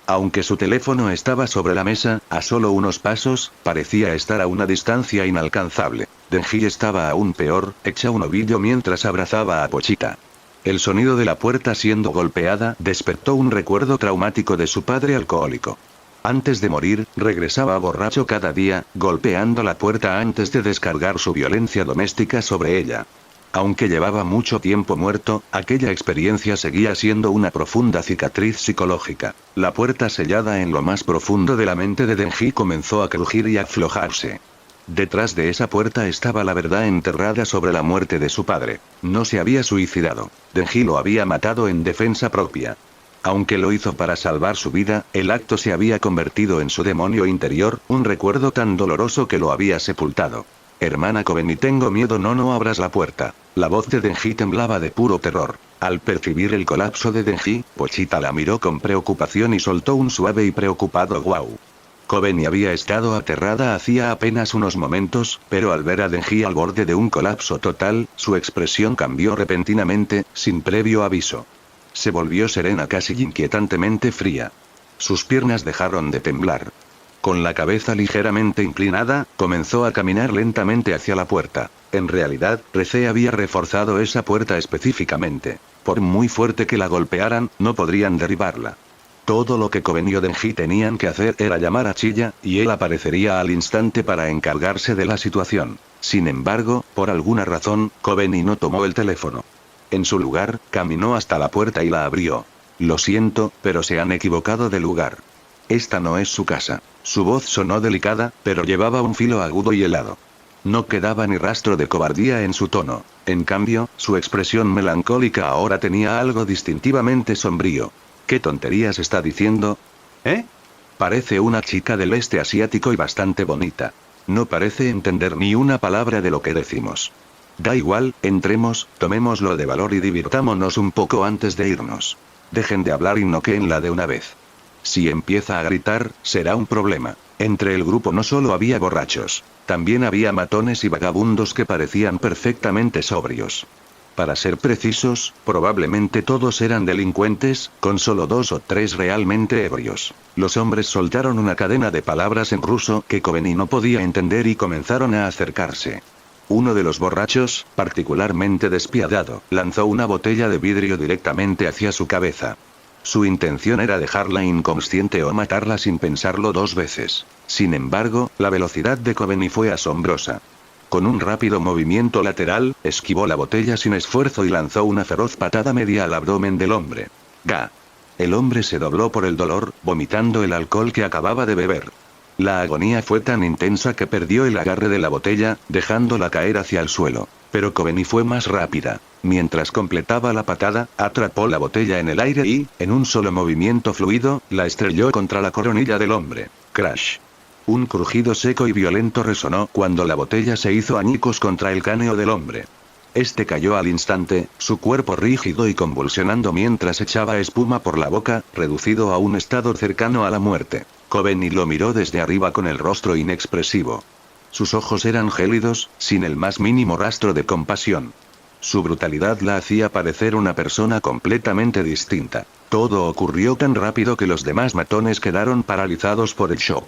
Speaker 1: Aunque su teléfono estaba sobre la mesa, a solo unos pasos, parecía estar a una distancia inalcanzable. Denji estaba aún peor, hecha un ovillo mientras abrazaba a Pochita. El sonido de la puerta siendo golpeada despertó un recuerdo traumático de su padre alcohólico. Antes de morir, regresaba borracho cada día, golpeando la puerta antes de descargar su violencia doméstica sobre ella. Aunque llevaba mucho tiempo muerto, aquella experiencia seguía siendo una profunda cicatriz psicológica. La puerta sellada en lo más profundo de la mente de Denji comenzó a crujir y a aflojarse. Detrás de esa puerta estaba la verdad enterrada sobre la muerte de su padre. No se había suicidado. Denji lo había matado en defensa propia. Aunque lo hizo para salvar su vida, el acto se había convertido en su demonio interior, un recuerdo tan doloroso que lo había sepultado. «Hermana Kobeni, tengo miedo, no abras la puerta». La voz de Denji temblaba de puro terror. Al percibir el colapso de Denji, Pochita la miró con preocupación y soltó un suave y preocupado «guau». Kobeni había estado aterrada hacía apenas unos momentos, pero al ver a Denji al borde de un colapso total, su expresión cambió repentinamente, sin previo aviso. Se volvió serena, casi inquietantemente fría. Sus piernas dejaron de temblar. Con la cabeza ligeramente inclinada, comenzó a caminar lentamente hacia la puerta. En realidad, Rece había reforzado esa puerta específicamente. Por muy fuerte que la golpearan, no podrían derribarla. Todo lo que Kobeni y Denji tenían que hacer era llamar a Chiya, y él aparecería al instante para encargarse de la situación. Sin embargo, por alguna razón, Kobeni no tomó el teléfono. En su lugar, caminó hasta la puerta y la abrió. «Lo siento, pero se han equivocado de lugar. Esta no es su casa». Su voz sonó delicada, pero llevaba un filo agudo y helado. No quedaba ni rastro de cobardía en su tono. En cambio, su expresión melancólica ahora tenía algo distintivamente sombrío. «¿Qué tonterías está diciendo? ¿Eh? Parece una chica del este asiático y bastante bonita. No parece entender ni una palabra de lo que decimos. Da igual, entremos, tomémoslo de valor y divirtámonos un poco antes de irnos. Dejen de hablar y noquéenla de una vez. Si empieza a gritar, será un problema». Entre el grupo no solo había borrachos, también había matones y vagabundos que parecían perfectamente sobrios. Para ser precisos, probablemente todos eran delincuentes, con solo 2 o 3 realmente ebrios. Los hombres soltaron una cadena de palabras en ruso que Kobeni no podía entender y comenzaron a acercarse. Uno de los borrachos, particularmente despiadado, lanzó una botella de vidrio directamente hacia su cabeza. Su intención era dejarla inconsciente o matarla sin pensarlo 2 veces. Sin embargo, la velocidad de Kobeni fue asombrosa. Con un rápido movimiento lateral, esquivó la botella sin esfuerzo y lanzó una feroz patada media al abdomen del hombre. ¡Ga! El hombre se dobló por el dolor, vomitando el alcohol que acababa de beber. La agonía fue tan intensa que perdió el agarre de la botella, dejándola caer hacia el suelo. Pero Kobeni fue más rápida. Mientras completaba la patada, atrapó la botella en el aire y, en un solo movimiento fluido, la estrelló contra la coronilla del hombre. ¡Crash! Un crujido seco y violento resonó cuando la botella se hizo añicos contra el cráneo del hombre. Este cayó al instante, su cuerpo rígido y convulsionando mientras echaba espuma por la boca, reducido a un estado cercano a la muerte. Coveney lo miró desde arriba con el rostro inexpresivo. Sus ojos eran gélidos, sin el más mínimo rastro de compasión. Su brutalidad la hacía parecer una persona completamente distinta. Todo ocurrió tan rápido que los demás matones quedaron paralizados por el shock.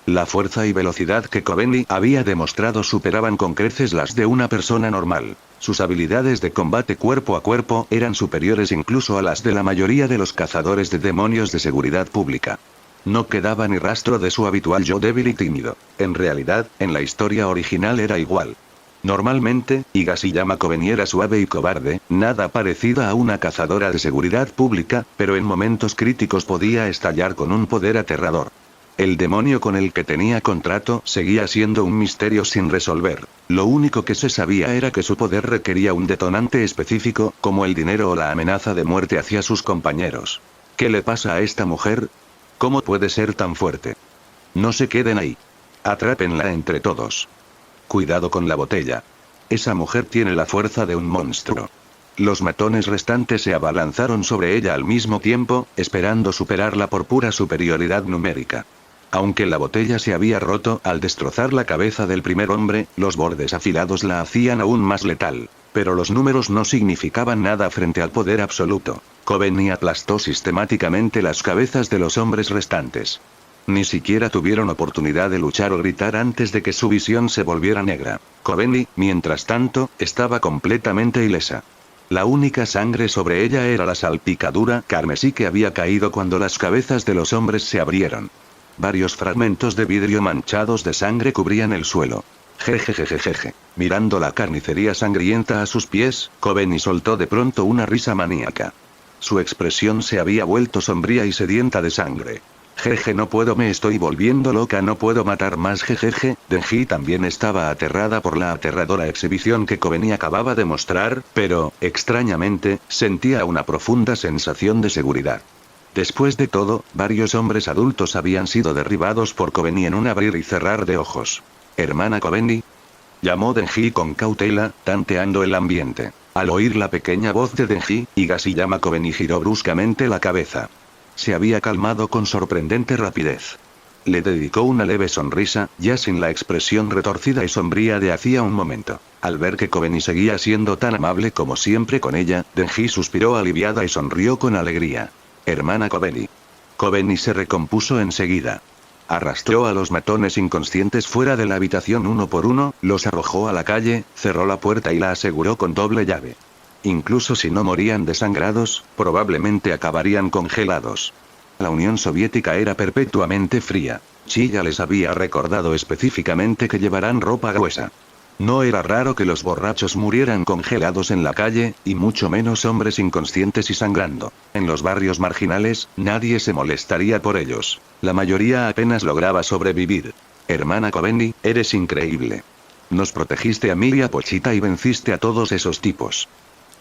Speaker 1: La fuerza y velocidad que Coveney había demostrado superaban con creces las de una persona normal. Sus habilidades de combate cuerpo a cuerpo eran superiores incluso a las de la mayoría de los cazadores de demonios de seguridad pública. No quedaba ni rastro de su habitual yo débil y tímido. En realidad, en la historia original era igual. Normalmente, Higashiyama Coveney era suave y cobarde, nada parecida a una cazadora de seguridad pública, pero en momentos críticos podía estallar con un poder aterrador. El demonio con el que tenía contrato seguía siendo un misterio sin resolver. Lo único que se sabía era que su poder requería un detonante específico, como el dinero o la amenaza de muerte hacia sus compañeros. ¿Qué le pasa a esta mujer? ¿Cómo puede ser tan fuerte? No se queden ahí. Atrápenla entre todos. Cuidado con la botella. Esa mujer tiene la fuerza de un monstruo. Los matones restantes se abalanzaron sobre ella al mismo tiempo, esperando superarla por pura superioridad numérica. Aunque la botella se había roto al destrozar la cabeza del primer hombre, los bordes afilados la hacían aún más letal. Pero los números no significaban nada frente al poder absoluto. Coveney aplastó sistemáticamente las cabezas de los hombres restantes. Ni siquiera tuvieron oportunidad de luchar o gritar antes de que su visión se volviera negra. Coveney, mientras tanto, estaba completamente ilesa. La única sangre sobre ella era la salpicadura carmesí que había caído cuando las cabezas de los hombres se abrieron. Varios fragmentos de vidrio manchados de sangre cubrían el suelo. Jejejejeje. Mirando la carnicería sangrienta a sus pies, Coveney soltó de pronto una risa maníaca. Su expresión se había vuelto sombría y sedienta de sangre. Jeje, no puedo, me estoy volviendo loca, no puedo matar más. Jejeje. Denji también estaba aterrada por la aterradora exhibición que Coveney acababa de mostrar, pero, extrañamente, sentía una profunda sensación de seguridad. Después de todo, varios hombres adultos habían sido derribados por Coveney en un abrir y cerrar de ojos. «Hermana Coveney», llamó Denji con cautela, tanteando el ambiente. Al oír la pequeña voz de Denji, Higashiyama Coveney giró bruscamente la cabeza. Se había calmado con sorprendente rapidez. Le dedicó una leve sonrisa, ya sin la expresión retorcida y sombría de hacía un momento. Al ver que Coveney seguía siendo tan amable como siempre con ella, Denji suspiró aliviada y sonrió con alegría. «Hermana Coveney». Coveney se recompuso enseguida. Arrastró a los matones inconscientes fuera de la habitación uno por uno, los arrojó a la calle, cerró la puerta y la aseguró con doble llave. Incluso si no morían desangrados, probablemente acabarían congelados. La Unión Soviética era perpetuamente fría. Chilla les había recordado específicamente que llevarán ropa gruesa. No era raro que los borrachos murieran congelados en la calle, y mucho menos hombres inconscientes y sangrando. En los barrios marginales, nadie se molestaría por ellos. La mayoría apenas lograba sobrevivir. «Hermana Coveney, eres increíble. Nos protegiste a mí y a Pochita y venciste a todos esos tipos»,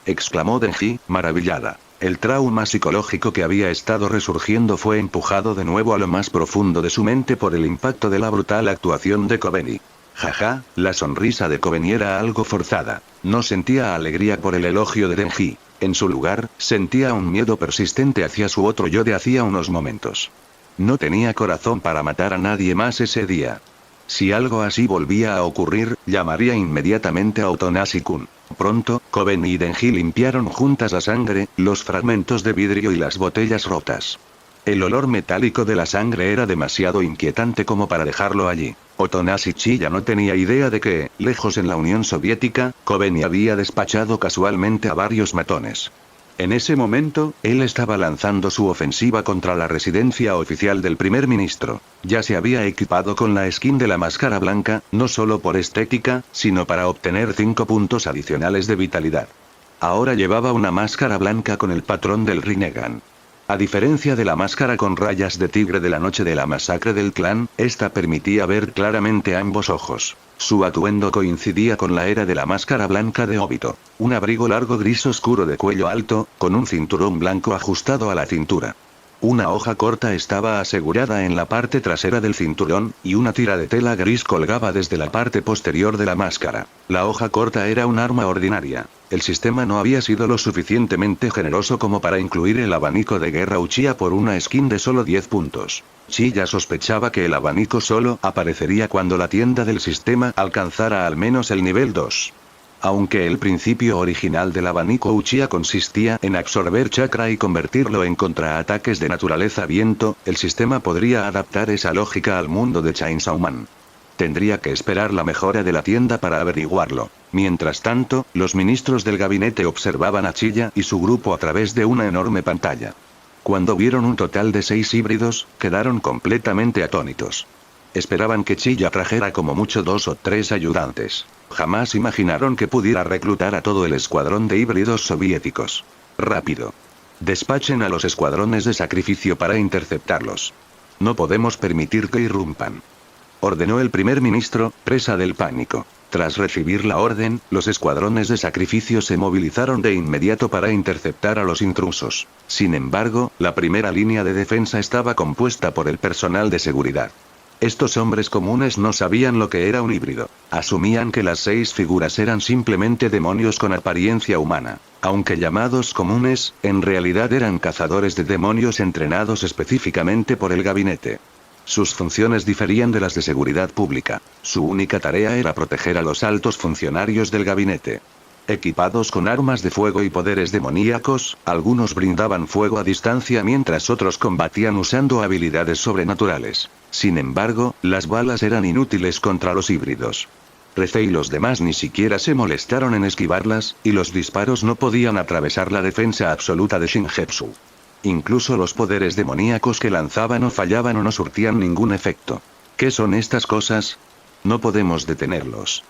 Speaker 1: exclamó Denji, maravillada. El trauma psicológico que había estado resurgiendo fue empujado de nuevo a lo más profundo de su mente por el impacto de la brutal actuación de Coveney. Jaja, la sonrisa de Coveney era algo forzada. No sentía alegría por el elogio de Denji. En su lugar, sentía un miedo persistente hacia su otro yo de hacía unos momentos. No tenía corazón para matar a nadie más ese día. Si algo así volvía a ocurrir, llamaría inmediatamente a Otonashi-kun. Pronto, Coveney y Denji limpiaron juntas la sangre, los fragmentos de vidrio y las botellas rotas. El olor metálico de la sangre era demasiado inquietante como para dejarlo allí. Otonashi Chiya no tenía idea de que, lejos en la Unión Soviética, Coveney había despachado casualmente a varios matones. En ese momento, él estaba lanzando su ofensiva contra la residencia oficial del primer ministro. Ya se había equipado con la skin de la máscara blanca, no solo por estética, sino para obtener 5 puntos adicionales de vitalidad. Ahora llevaba una máscara blanca con el patrón del Rinnegan. A diferencia de la máscara con rayas de tigre de la noche de la masacre del clan, esta permitía ver claramente ambos ojos. Su atuendo coincidía con la era de la máscara blanca de Obito. Un abrigo largo gris oscuro de cuello alto, con un cinturón blanco ajustado a la cintura. Una hoja corta estaba asegurada en la parte trasera del cinturón, y una tira de tela gris colgaba desde la parte posterior de la máscara. La hoja corta era un arma ordinaria. El sistema no había sido lo suficientemente generoso como para incluir el abanico de guerra Uchiha por una skin de solo 10 puntos. Chilla sospechaba que el abanico solo aparecería cuando la tienda del sistema alcanzara al menos el nivel 2. Aunque el principio original del abanico Uchiha consistía en absorber chakra y convertirlo en contraataques de naturaleza viento, el sistema podría adaptar esa lógica al mundo de Chainsaw Man. Tendría que esperar la mejora de la tienda para averiguarlo. Mientras tanto, los ministros del gabinete observaban a Chilla y su grupo a través de una enorme pantalla. Cuando vieron un total de 6 híbridos, quedaron completamente atónitos. Esperaban que Chilla trajera como mucho 2 o 3 ayudantes. Jamás imaginaron que pudiera reclutar a todo el escuadrón de híbridos soviéticos. Rápido. Despachen a los escuadrones de sacrificio para interceptarlos. No podemos permitir que irrumpan. Ordenó el primer ministro, presa del pánico. Tras recibir la orden, los escuadrones de sacrificio se movilizaron de inmediato para interceptar a los intrusos. Sin embargo, la primera línea de defensa estaba compuesta por el personal de seguridad. Estos hombres comunes no sabían lo que era un híbrido. Asumían que las 6 figuras eran simplemente demonios con apariencia humana. Aunque llamados comunes, en realidad eran cazadores de demonios entrenados específicamente por el gabinete. Sus funciones diferían de las de seguridad pública. Su única tarea era proteger a los altos funcionarios del gabinete. Equipados con armas de fuego y poderes demoníacos, algunos brindaban fuego a distancia mientras otros combatían usando habilidades sobrenaturales. Sin embargo, las balas eran inútiles contra los híbridos. Rece y los demás ni siquiera se molestaron en esquivarlas, y los disparos no podían atravesar la defensa absoluta de Shingetsu. Incluso los poderes demoníacos que lanzaban o fallaban o no surtían ningún efecto. ¿Qué son estas cosas? No podemos detenerlos.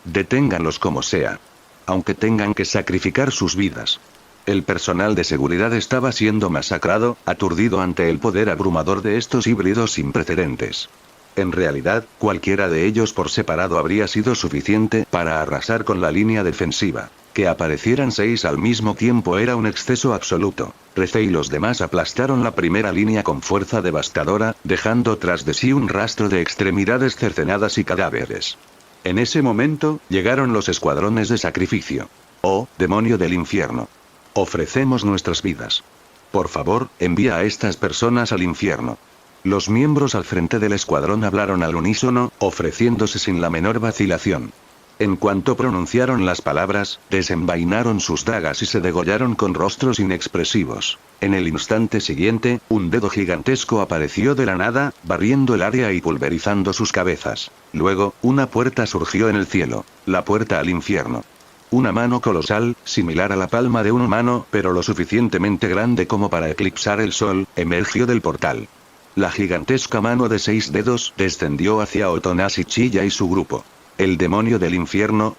Speaker 1: Deténganlos como sea. Aunque tengan que sacrificar sus vidas. El personal de seguridad estaba siendo masacrado, aturdido ante el poder abrumador de estos híbridos sin precedentes. En realidad, cualquiera de ellos por separado habría sido suficiente para arrasar con la línea defensiva. Que aparecieran 6 al mismo tiempo era un exceso absoluto. Rece y los demás aplastaron la primera línea con fuerza devastadora, dejando tras de sí un rastro de extremidades cercenadas y cadáveres. En ese momento, llegaron los escuadrones de sacrificio. Oh, demonio del infierno. Ofrecemos nuestras vidas. Por favor, envía a estas personas al infierno. Los miembros al frente del escuadrón hablaron al unísono, ofreciéndose sin la menor vacilación. En cuanto pronunciaron las palabras, desenvainaron sus dagas y se degollaron con rostros inexpresivos. En el instante siguiente, un dedo gigantesco apareció de la nada, barriendo el área y pulverizando sus cabezas. Luego, una puerta surgió en el cielo. La puerta al infierno. Una mano colosal, similar a la palma de un humano, pero lo suficientemente grande como para eclipsar el sol, emergió del portal. La gigantesca mano de 6 dedos descendió hacia Otonashi Chilla y su grupo. El demonio del infierno.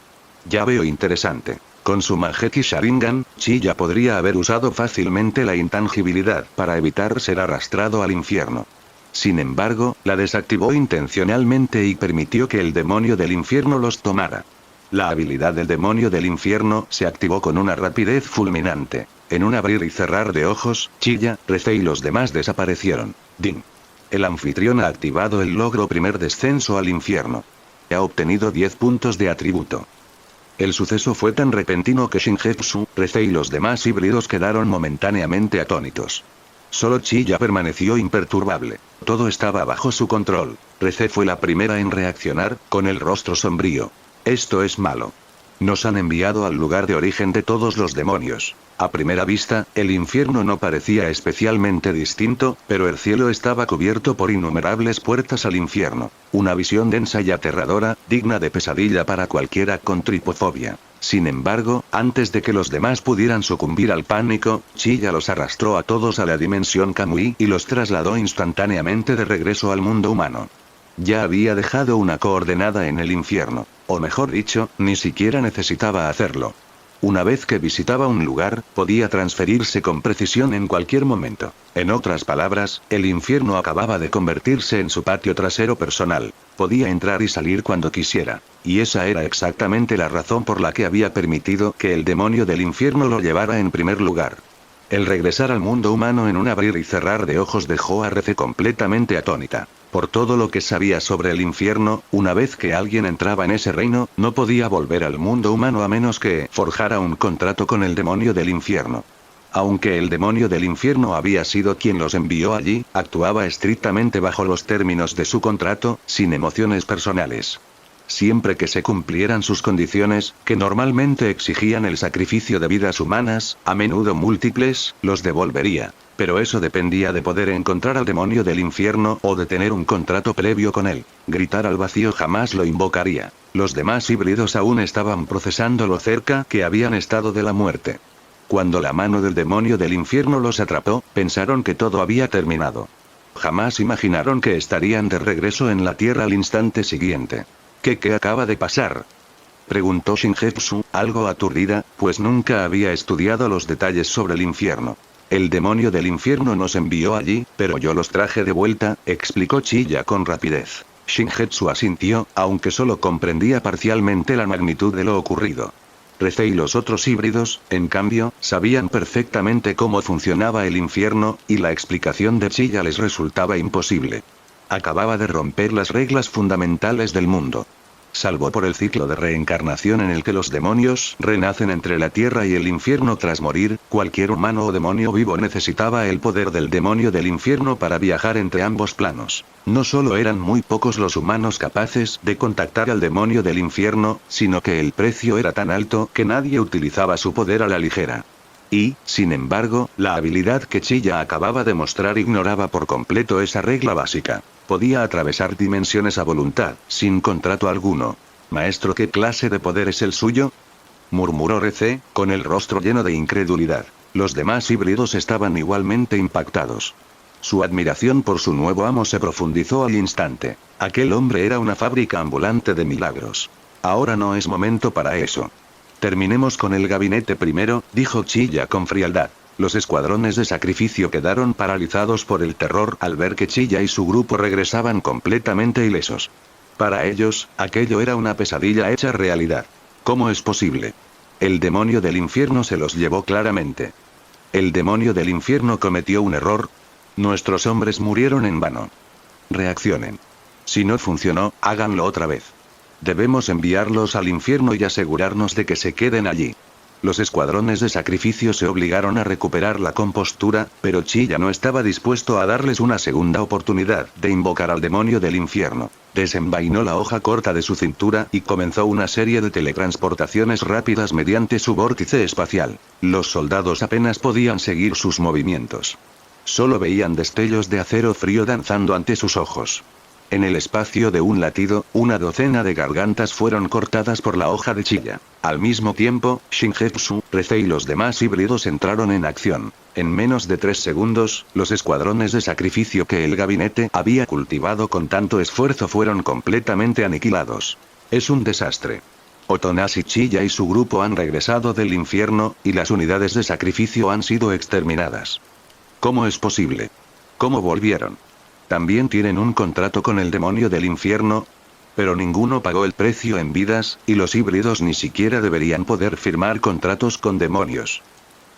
Speaker 1: Ya veo interesante. Con su Mangekyou Sharingan, Chilla podría haber usado fácilmente la intangibilidad para evitar ser arrastrado al infierno. Sin embargo, la desactivó intencionalmente y permitió que el demonio del infierno los tomara. La habilidad del demonio del infierno se activó con una rapidez fulminante. En un abrir y cerrar de ojos, Chilla, Rece y los demás desaparecieron. Din. El anfitrión ha activado el logro primer descenso al infierno. Ha obtenido 10 puntos de atributo. El suceso fue tan repentino que Shingetsu, Rece y los demás híbridos quedaron momentáneamente atónitos. Solo Chilla permaneció imperturbable. Todo estaba bajo su control. Rece fue la primera en reaccionar, con el rostro sombrío. Esto es malo. Nos han enviado al lugar de origen de todos los demonios. A primera vista, el infierno no parecía especialmente distinto, pero el cielo estaba cubierto por innumerables puertas al infierno. Una visión densa y aterradora, digna de pesadilla para cualquiera con tripofobia. Sin embargo, antes de que los demás pudieran sucumbir al pánico, Chilla los arrastró a todos a la dimensión Kamui y los trasladó instantáneamente de regreso al mundo humano. Ya había dejado una coordenada en el infierno. O mejor dicho, ni siquiera necesitaba hacerlo. Una vez que visitaba un lugar, podía transferirse con precisión en cualquier momento. En otras palabras, el infierno acababa de convertirse en su patio trasero personal. Podía entrar y salir cuando quisiera. Y esa era exactamente la razón por la que había permitido que el demonio del infierno lo llevara en primer lugar. El regresar al mundo humano en un abrir y cerrar de ojos dejó a Rece completamente atónita. Por todo lo que sabía sobre el infierno, una vez que alguien entraba en ese reino, no podía volver al mundo humano a menos que forjara un contrato con el demonio del infierno. Aunque el demonio del infierno había sido quien los envió allí, actuaba estrictamente bajo los términos de su contrato, sin emociones personales. Siempre que se cumplieran sus condiciones, que normalmente exigían el sacrificio de vidas humanas, a menudo múltiples, los devolvería. Pero eso dependía de poder encontrar al demonio del infierno o de tener un contrato previo con él. Gritar al vacío jamás lo invocaría. Los demás híbridos aún estaban procesando lo cerca que habían estado de la muerte. Cuando la mano del demonio del infierno los atrapó, pensaron que todo había terminado. Jamás imaginaron que estarían de regreso en la Tierra al instante siguiente. ¿Qué acaba de pasar?, preguntó Shingetsu, algo aturdida, pues nunca había estudiado los detalles sobre el infierno. El demonio del infierno nos envió allí, pero yo los traje de vuelta, explicó Chiya con rapidez. Shingetsu asintió, aunque solo comprendía parcialmente la magnitud de lo ocurrido. Rece y los otros híbridos, en cambio, sabían perfectamente cómo funcionaba el infierno, y la explicación de Chiya les resultaba imposible. Acababa de romper las reglas fundamentales del mundo. Salvo por el ciclo de reencarnación en el que los demonios renacen entre la tierra y el infierno tras morir, cualquier humano o demonio vivo necesitaba el poder del demonio del infierno para viajar entre ambos planos. No solo eran muy pocos los humanos capaces de contactar al demonio del infierno, sino que el precio era tan alto que nadie utilizaba su poder a la ligera. Y, sin embargo, la habilidad que Chiya acababa de mostrar ignoraba por completo esa regla básica. Podía atravesar dimensiones a voluntad, sin contrato alguno. Maestro, ¿qué clase de poder es el suyo?, murmuró Rece, con el rostro lleno de incredulidad. Los demás híbridos estaban igualmente impactados. Su admiración por su nuevo amo se profundizó al instante. Aquel hombre era una fábrica ambulante de milagros. Ahora no es momento para eso. Terminemos con el gabinete primero, dijo Chiya con frialdad. Los escuadrones de sacrificio quedaron paralizados por el terror al ver que Chiya y su grupo regresaban completamente ilesos. Para ellos, aquello era una pesadilla hecha realidad. ¿Cómo es posible? El demonio del infierno se los llevó claramente. El demonio del infierno cometió un error. Nuestros hombres murieron en vano. Reaccionen. Si no funcionó, háganlo otra vez. Debemos enviarlos al infierno y asegurarnos de que se queden allí. Los escuadrones de sacrificio se obligaron a recuperar la compostura, pero Chiya no estaba dispuesto a darles una segunda oportunidad de invocar al demonio del infierno. Desenvainó la hoja corta de su cintura y comenzó una serie de teletransportaciones rápidas mediante su vórtice espacial. Los soldados apenas podían seguir sus movimientos. Solo veían destellos de acero frío danzando ante sus ojos. En el espacio de un latido, una docena de gargantas fueron cortadas por la hoja de Chiya. Al mismo tiempo, Shingetsu, Rece y los demás híbridos entraron en acción. En menos de 3 segundos, los escuadrones de sacrificio que el gabinete había cultivado con tanto esfuerzo fueron completamente aniquilados. Es un desastre. Otonashi Chiya y su grupo han regresado del infierno, y las unidades de sacrificio han sido exterminadas. ¿Cómo es posible? ¿Cómo volvieron? También tienen un contrato con el demonio del infierno, pero ninguno pagó el precio en vidas, y los híbridos ni siquiera deberían poder firmar contratos con demonios.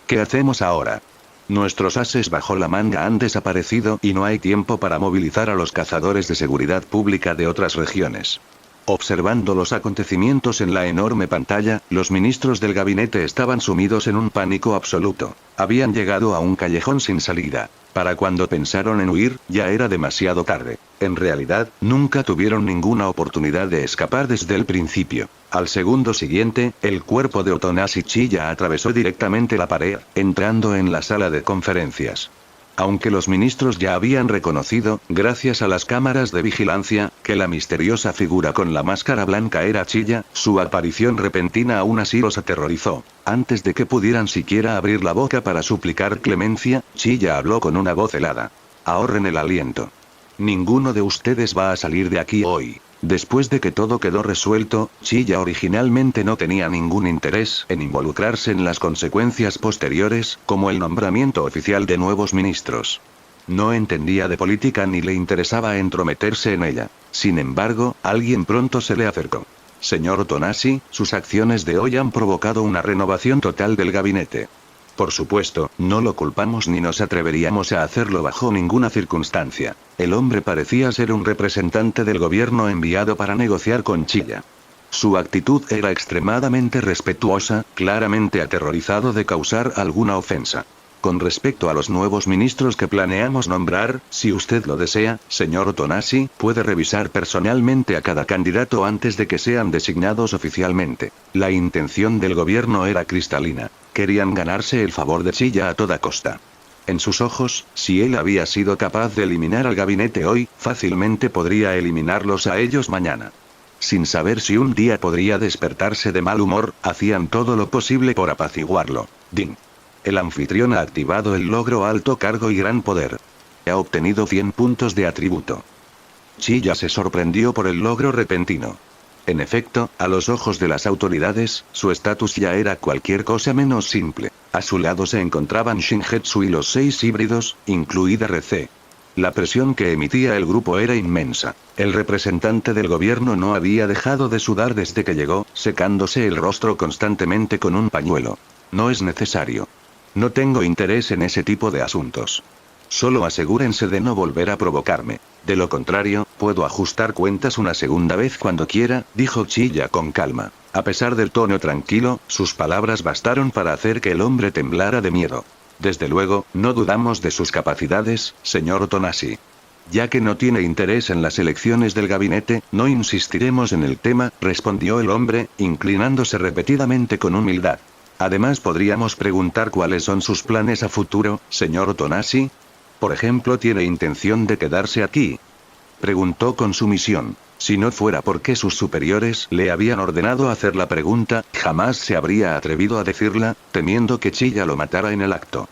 Speaker 1: ¿Qué hacemos ahora? Nuestros ases bajo la manga han desaparecido y no hay tiempo para movilizar a los cazadores de seguridad pública de otras regiones. Observando los acontecimientos en la enorme pantalla, los ministros del gabinete estaban sumidos en un pánico absoluto. Habían llegado a un callejón sin salida. Para cuando pensaron en huir, ya era demasiado tarde. En realidad, nunca tuvieron ninguna oportunidad de escapar desde el principio. Al segundo siguiente, el cuerpo de Otonashi Chiya atravesó directamente la pared, entrando en la sala de conferencias. Aunque los ministros ya habían reconocido, gracias a las cámaras de vigilancia, que la misteriosa figura con la máscara blanca era Chiya, su aparición repentina aún así los aterrorizó. Antes de que pudieran siquiera abrir la boca para suplicar clemencia, Chiya habló con una voz helada. Ahorren el aliento. Ninguno de ustedes va a salir de aquí hoy. Después de que todo quedó resuelto, Chiya originalmente no tenía ningún interés en involucrarse en las consecuencias posteriores, como el nombramiento oficial de nuevos ministros. No entendía de política ni le interesaba entrometerse en ella. Sin embargo, alguien pronto se le acercó. Señor Otonashi, sus acciones de hoy han provocado una renovación total del gabinete. Por supuesto, no lo culpamos ni nos atreveríamos a hacerlo bajo ninguna circunstancia. El hombre parecía ser un representante del gobierno enviado para negociar con Chilla. Su actitud era extremadamente respetuosa, claramente aterrorizado de causar alguna ofensa. Con respecto a los nuevos ministros que planeamos nombrar, si usted lo desea, señor Tonashi, puede revisar personalmente a cada candidato antes de que sean designados oficialmente. La intención del gobierno era cristalina. Querían ganarse el favor de Chilla a toda costa. En sus ojos, si él había sido capaz de eliminar al gabinete hoy, fácilmente podría eliminarlos a ellos mañana. Sin saber si un día podría despertarse de mal humor, hacían todo lo posible por apaciguarlo. Ding. El anfitrión ha activado el logro alto cargo y gran poder. Ha obtenido 100 puntos de atributo. Chilla se sorprendió por el logro repentino. En efecto, a los ojos de las autoridades, su estatus ya era cualquier cosa menos simple. A su lado se encontraban Shingetsu y los 6 híbridos, incluida RC. La presión que emitía el grupo era inmensa. El representante del gobierno no había dejado de sudar desde que llegó, secándose el rostro constantemente con un pañuelo. No es necesario. No tengo interés en ese tipo de asuntos. Solo asegúrense de no volver a provocarme. De lo contrario, puedo ajustar cuentas una segunda vez cuando quiera, dijo Chilla con calma. A pesar del tono tranquilo, sus palabras bastaron para hacer que el hombre temblara de miedo. Desde luego, no dudamos de sus capacidades, señor Tonashi. Ya que no tiene interés en las elecciones del gabinete, no insistiremos en el tema, respondió el hombre, inclinándose repetidamente con humildad. Además podríamos preguntar cuáles son sus planes a futuro, señor Tonashi. Por ejemplo, ¿tiene intención de quedarse aquí? Preguntó con sumisión. Si no fuera porque sus superiores le habían ordenado hacer la pregunta, jamás se habría atrevido a decirla, temiendo que Chilla lo matara en el acto.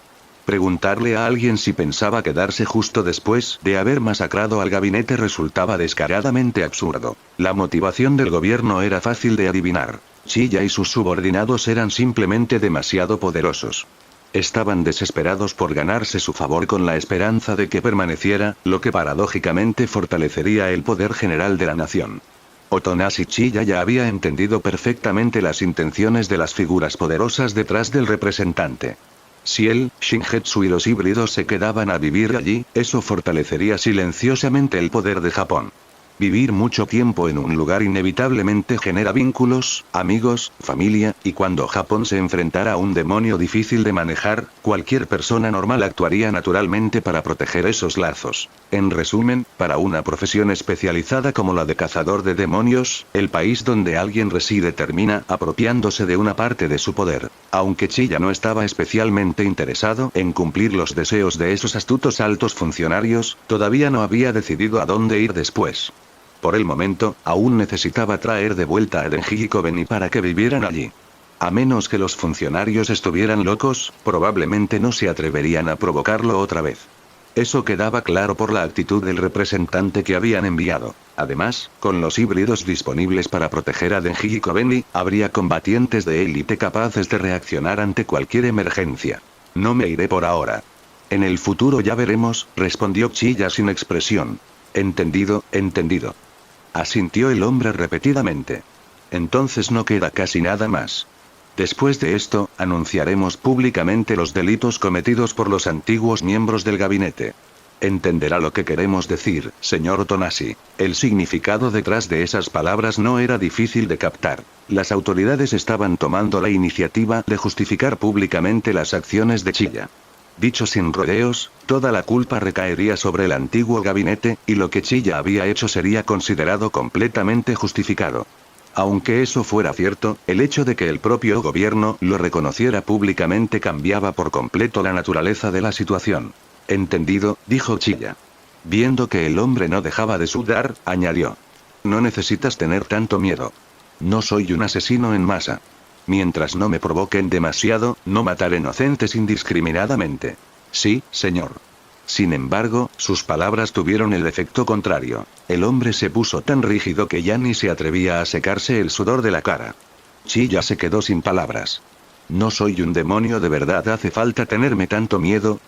Speaker 1: Preguntarle a alguien si pensaba quedarse justo después de haber masacrado al gabinete resultaba descaradamente absurdo. La motivación del gobierno era fácil de adivinar. Chilla y sus subordinados eran simplemente demasiado poderosos. Estaban desesperados por ganarse su favor con la esperanza de que permaneciera, lo que paradójicamente fortalecería el poder general de la nación. Otonashi Chilla ya había entendido perfectamente las intenciones de las figuras poderosas detrás del representante. Si él, Shingetsu y los híbridos se quedaban a vivir allí, eso fortalecería silenciosamente el poder de Japón. Vivir mucho tiempo en un lugar inevitablemente genera vínculos, amigos, familia, y cuando Japón se enfrentara a un demonio difícil de manejar, cualquier persona normal actuaría naturalmente para proteger esos lazos. En resumen, para una profesión especializada como la de cazador de demonios, el país donde alguien reside termina apropiándose de una parte de su poder. Aunque Chilla no estaba especialmente interesado en cumplir los deseos de esos astutos altos funcionarios, todavía no había decidido a dónde ir después. Por el momento, aún necesitaba traer de vuelta a Denji y Kobeni para que vivieran allí. A menos que los funcionarios estuvieran locos, probablemente no se atreverían a provocarlo otra vez. Eso quedaba claro por la actitud del representante que habían enviado. Además, con los híbridos disponibles para proteger a Denji y Kobeni, habría combatientes de élite capaces de reaccionar ante cualquier emergencia. No me iré por ahora. En el futuro ya veremos, respondió Chilla sin expresión. Entendido, entendido. Asintió el hombre repetidamente. Entonces no queda casi nada más. Después de esto, anunciaremos públicamente los delitos cometidos por los antiguos miembros del gabinete. Entenderá lo que queremos decir, señor Tonashi. El significado detrás de esas palabras no era difícil de captar. Las autoridades estaban tomando la iniciativa de justificar públicamente las acciones de Chilla. Dicho sin rodeos, toda la culpa recaería sobre el antiguo gabinete, y lo que Chilla había hecho sería considerado completamente justificado. Aunque eso fuera cierto, el hecho de que el propio gobierno lo reconociera públicamente cambiaba por completo la naturaleza de la situación. Entendido, dijo Chilla. Viendo que el hombre no dejaba de sudar, añadió. No necesitas tener tanto miedo. No soy un asesino en masa. Mientras no me provoquen demasiado, no mataré inocentes indiscriminadamente. Sí, señor. Sin embargo, sus palabras tuvieron el efecto contrario. El hombre se puso tan rígido que ya ni se atrevía a secarse el sudor de la cara. Chilla se quedó sin palabras. No soy un demonio de verdad, ¿hace falta tenerme tanto miedo?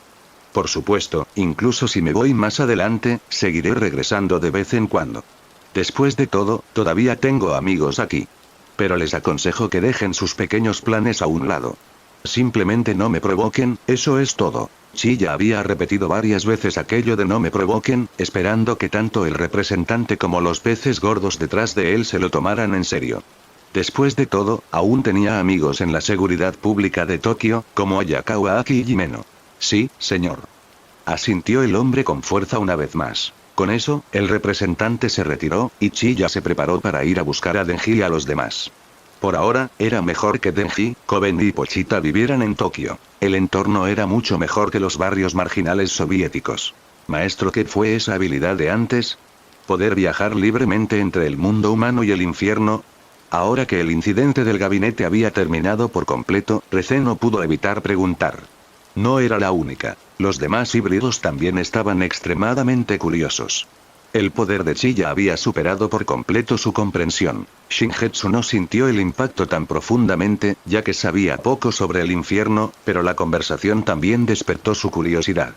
Speaker 1: Por supuesto, incluso si me voy más adelante, seguiré regresando de vez en cuando. Después de todo, todavía tengo amigos aquí. Pero les aconsejo que dejen sus pequeños planes a un lado. Simplemente no me provoquen, eso es todo. Chilla había repetido varias veces aquello de no me provoquen, esperando que tanto el representante como los peces gordos detrás de él se lo tomaran en serio. Después de todo, aún tenía amigos en la seguridad pública de Tokio, como Ayakawa Aki y Jimeno. Sí, señor. Asintió el hombre con fuerza una vez más. Con eso, el representante se retiró, y Chilla se preparó para ir a buscar a Denji y a los demás. Por ahora, era mejor que Denji, Koben y Pochita vivieran en Tokio. El entorno era mucho mejor que los barrios marginales soviéticos. Maestro, ¿qué fue esa habilidad de antes? ¿Poder viajar libremente entre el mundo humano y el infierno? Ahora que el incidente del gabinete había terminado por completo, Reze no pudo evitar preguntar. No era la única. Los demás híbridos también estaban extremadamente curiosos. El poder de Chilla había superado por completo su comprensión. Shingetsu no sintió el impacto tan profundamente, ya que sabía poco sobre el infierno, pero la conversación también despertó su curiosidad.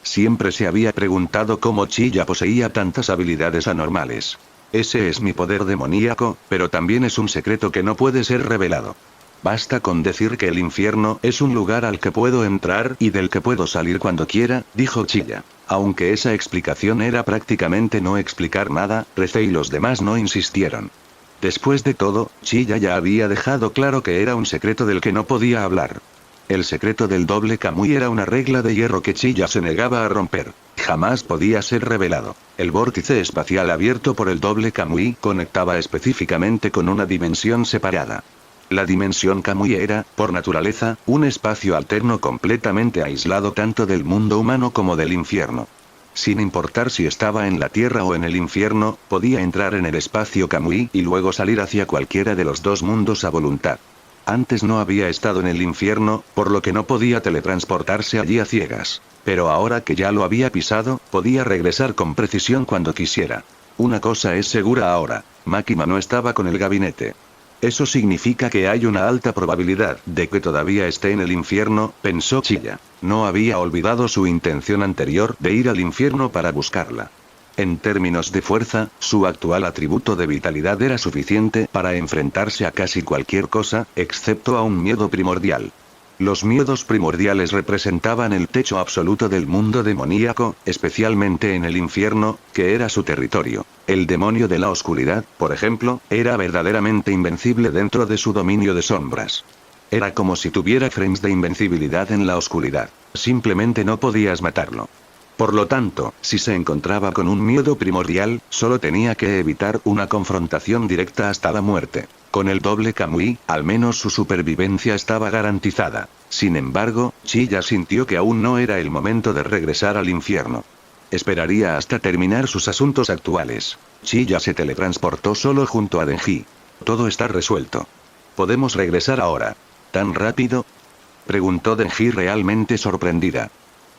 Speaker 1: Siempre se había preguntado cómo Chilla poseía tantas habilidades anormales. Ese es mi poder demoníaco, pero también es un secreto que no puede ser revelado. Basta con decir que el infierno es un lugar al que puedo entrar y del que puedo salir cuando quiera, dijo Chilla. Aunque esa explicación era prácticamente no explicar nada, Reze y los demás no insistieron. Después de todo, Chilla ya había dejado claro que era un secreto del que no podía hablar. El secreto del doble Kamui era una regla de hierro que Chilla se negaba a romper. Jamás podía ser revelado. El vórtice espacial abierto por el doble Kamui conectaba específicamente con una dimensión separada. La dimensión Kamui era, por naturaleza, un espacio alterno completamente aislado tanto del mundo humano como del infierno. Sin importar si estaba en la Tierra o en el infierno, podía entrar en el espacio Kamui y luego salir hacia cualquiera de los dos mundos a voluntad. Antes no había estado en el infierno, por lo que no podía teletransportarse allí a ciegas. Pero ahora que ya lo había pisado, podía regresar con precisión cuando quisiera. Una cosa es segura ahora, Makima no estaba con el gabinete. Eso significa que hay una alta probabilidad de que todavía esté en el infierno, pensó Chilla. No había olvidado su intención anterior de ir al infierno para buscarla. En términos de fuerza, su actual atributo de vitalidad era suficiente para enfrentarse a casi cualquier cosa, excepto a un miedo primordial. Los miedos primordiales representaban el techo absoluto del mundo demoníaco, especialmente en el infierno, que era su territorio. El demonio de la oscuridad, por ejemplo, era verdaderamente invencible dentro de su dominio de sombras. Era como si tuviera frames de invencibilidad en la oscuridad. Simplemente no podías matarlo. Por lo tanto, si se encontraba con un miedo primordial, solo tenía que evitar una confrontación directa hasta la muerte. Con el doble Kamui, al menos su supervivencia estaba garantizada. Sin embargo, Chilla sintió que aún no era el momento de regresar al infierno. Esperaría hasta terminar sus asuntos actuales. Chilla se teletransportó solo junto a Denji. Todo está resuelto. ¿Podemos regresar ahora? ¿Tan rápido?, preguntó Denji realmente sorprendida.